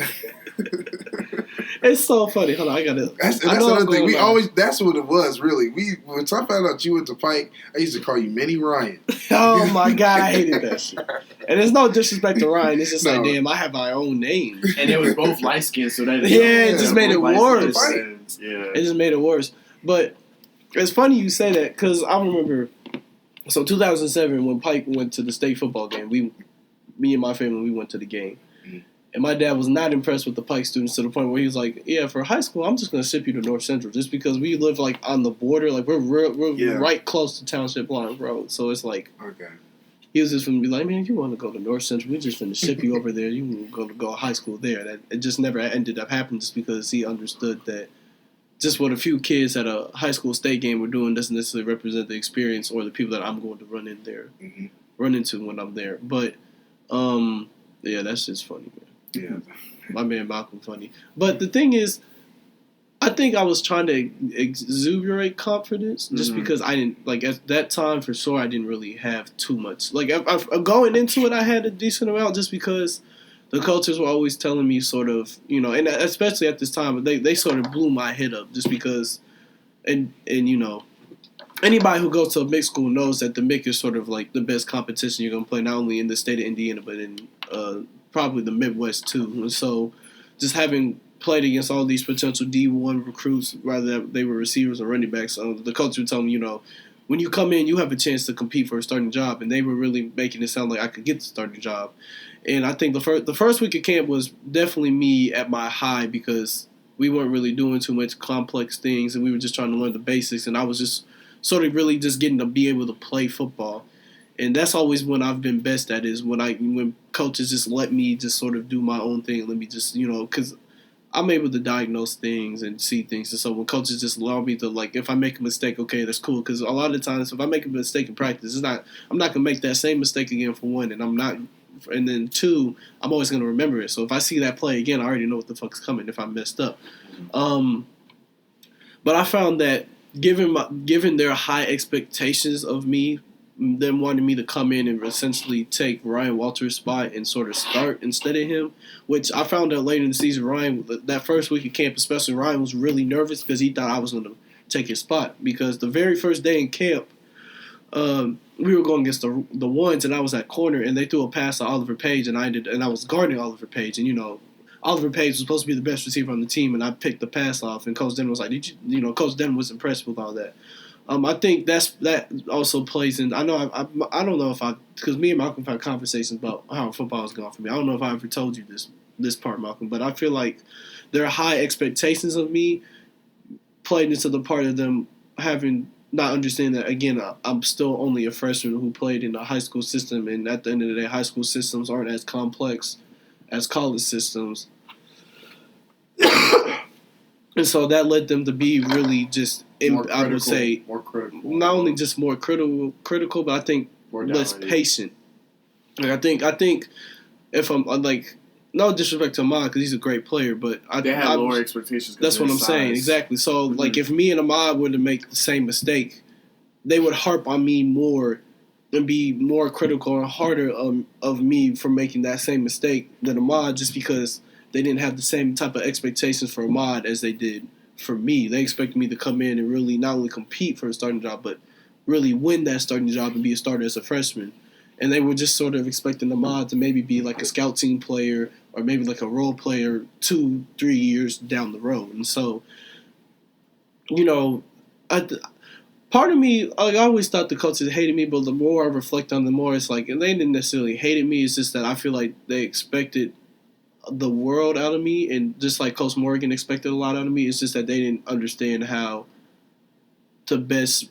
it's so funny. Hold on, I gotta. That's another thing. That's what it was, really. When I found out you went to Pike, I used to call you Mini Ryan. Oh my God, I hated that shit. And there's no disrespect to Ryan. It's just like, damn, I have my own name. And it was both light skinned, so that it just made it worse. It just made it worse. But it's funny you say that because I remember. So 2007, when Pike went to the state football game, me and my family, we went to the game. Mm-hmm. And my dad was not impressed with the Pike students to the point where he was like, yeah, for high school, I'm just going to ship you to North Central just because we live, like, on the border. Like, we're right close to Township Line Road. So it's like, he was just going to be like, man, if you want to go to North Central, we're just going to ship you over there. You can go to high school there. It just never ended up happening just because he understood that just what a few kids at a high school state game were doing doesn't necessarily represent the experience or the people that I'm going to run into when I'm there. But, that's just funny, man. Yeah. My man Malcolm funny. But the thing is, I think I was trying to exuberate confidence just because I didn't, like, at that time, for sure, I didn't really have too much. Like, going into it, I had a decent amount just because the coaches were always telling me sort of, you know, and especially at this time, they sort of blew my head up just because, and you know, anybody who goes to a mixed school knows that the MIC is sort of like the best competition you're going to play, not only in the state of Indiana, but in probably the Midwest too. And so just having played against all these potential D1 recruits, rather they were receivers or running backs. The coach would tell me, when you come in, you have a chance to compete for a starting job, and they were really making it sound like I could get the starting job. And I think the first week of camp was definitely me at my high because we weren't really doing too much complex things, and we were just trying to learn the basics. And I was just sort of really just getting to be able to play football. And that's always when I've been best at is when coaches just let me just sort of do my own thing. Let me just, because I'm able to diagnose things and see things. And so when coaches just allow me to, like, if I make a mistake, okay, that's cool. Because a lot of times if I make a mistake in practice, I'm not going to make that same mistake again for one. And then two, I'm always going to remember it. So if I see that play again, I already know what the fuck's coming if I messed up. But I found that given their high expectations of me, them wanting me to come in and essentially take Ryan Walter's spot and sort of start instead of him, which I found out later in the season, Ryan, that first week of camp especially, Ryan was really nervous because he thought I was going to take his spot. Because the very first day in camp, we were going against the ones, and I was at corner, and they threw a pass to Oliver Page, and I was guarding Oliver Page, and Oliver Page was supposed to be the best receiver on the team, and I picked the pass off, and Coach Denton was like, Coach Denton was impressed with all that. I think that also plays in. I know I don't know if because me and Malcolm had conversations about how football is going for me. I don't know if I ever told you this part, Malcolm, but I feel like their high expectations of me played into the part of them having not understanding that, again, I'm still only a freshman who played in the high school system, and at the end of the day, high school systems aren't as complex as college systems. And so that led them to be really just, I would say, more critical. Not only just more critical, but I think more less patient. Like I think if I'm like, no disrespect to Ahmad because he's a great player, but they had lower expectations. That's what I'm saying, exactly. So like if me and Ahmad were to make the same mistake, they would harp on me more and be more critical and harder of me for making that same mistake than Ahmad, just because they didn't have the same type of expectations for Ahmad as they did for me. They expected me to come in and really not only compete for a starting job, but really win that starting job and be a starter as a freshman. And they were just sort of expecting Ahmad to maybe be like a scout team player or maybe like a role player 2-3 years down the road. And so, part of me, I always thought the coaches hated me, but the more I reflect on it, the more it's like, and they didn't necessarily hate me. It's just that I feel like they expected the world out of me, and just like Coach Morgan expected a lot out of me. It's just that they didn't understand how to best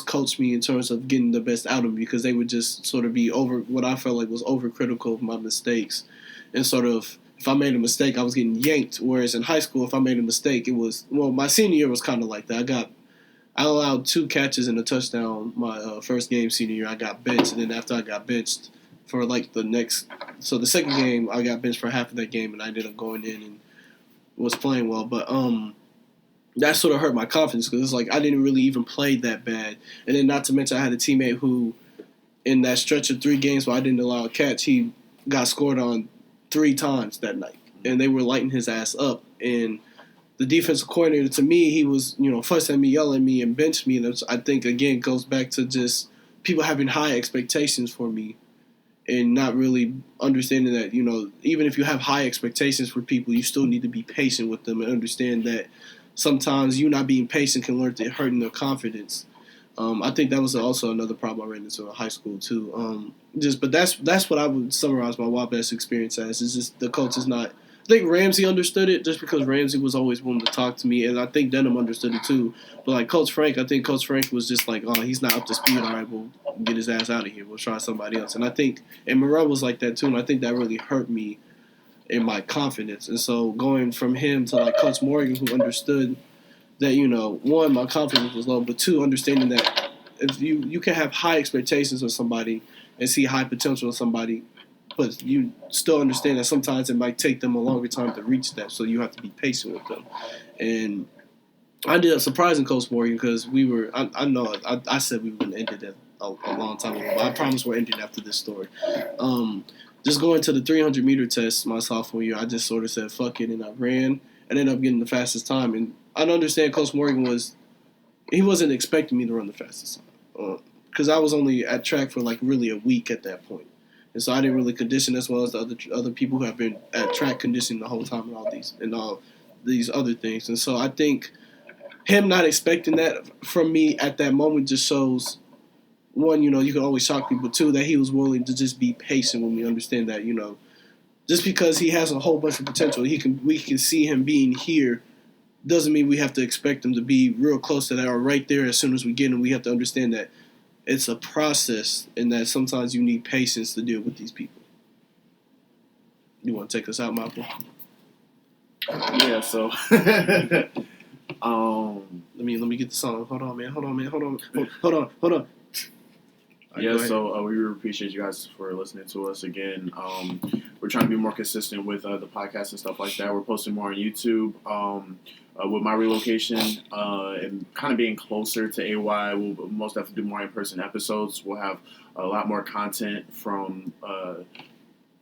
coach me in terms of getting the best out of me, because they would just sort of be over what I felt like was overcritical of my mistakes, and sort of if I made a mistake, I was getting yanked. Whereas in high school, if I made a mistake, it was my senior year was kind of like that. I allowed 2 catches and a touchdown my first game senior year. I got benched, and then after I got benched for like the second game, I got benched for half of that game, and I ended up going in and was playing well. But that sort of hurt my confidence because it's like I didn't really even play that bad. And then not to mention I had a teammate who, in that stretch of 3 games where I didn't allow a catch, he got scored on 3 times that night. And they were lighting his ass up. And the defensive coordinator, to me, he was, fussing at me, yelling at me, and benched me. And I think, again, goes back to just people having high expectations for me and not really understanding that, even if you have high expectations for people, you still need to be patient with them and understand that sometimes you not being patient can lead to hurting their confidence. I think that was also another problem I ran into in high school too. But that's what I would summarize my Wabash experience as. Is just the coach is not. I think Ramsey understood it just because Ramsey was always willing to talk to me, and I think Denham understood it too. But like Coach Frank, I think Coach Frank was just like, oh, he's not up to speed. All right, we'll get his ass out of here. We'll try somebody else. And I think, and Morel was like that too, and I think that really hurt me in my confidence. And so going from him to like Coach Morgan, who understood that, one, my confidence was low, but 2, understanding that if you can have high expectations of somebody and see high potential in somebody, but you still understand that sometimes it might take them a longer time to reach that, so you have to be patient with them. And I ended up surprising Coach Morgan because I said we were going to end it a long time ago, but I promise we're ending after this story. Just going to the 300-meter test my sophomore year, I just sort of said, fuck it, and I ran and ended up getting the fastest time. And I don't understand Coach Morgan he wasn't expecting me to run the fastest time because I was only at track for like really a week at that point. And so I didn't really condition as well as the other people who have been at track conditioning the whole time and all these other things. And so I think him not expecting that from me at that moment just shows, one, you can always shock people. Two, that he was willing to just be patient with me, understand that, just because he has a whole bunch of potential, we can see him being here, doesn't mean we have to expect him to be real close to that or right there as soon as we get him. We have to understand that it's a process and that sometimes you need patience to deal with these people. You want to take us out, Michael? Yeah, so let me get the song. Hold on, man. Hold on. Right, yeah, so we really appreciate you guys for listening to us again. We're trying to be more consistent with the podcast and stuff like that. We're posting more on YouTube. With my relocation and kind of being closer to AY, we'll most have to do more in-person episodes. We'll have a lot more content from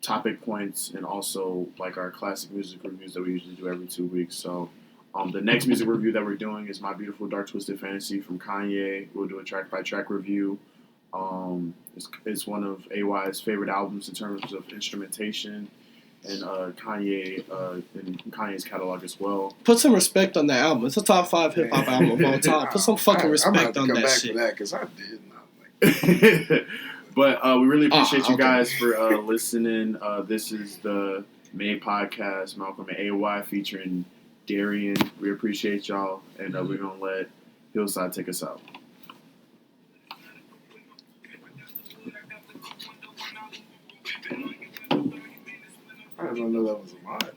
topic points and also like our classic music reviews that we usually do every 2 weeks. So the next music review that we're doing is My Beautiful Dark Twisted Fantasy from Kanye. We'll do a track-by-track review. It's one of AY's favorite albums in terms of instrumentation, and Kanye's catalog as well. Put some respect on that album. It's a top 5 hip hop album of all time. Put some fucking respect on that shit. Because I did not like. But we really appreciate you guys for listening. This is the May podcast, Malcolm and AY featuring Darrien. We appreciate y'all, and we're gonna let Hillside take us out. I didn't know that was a mod.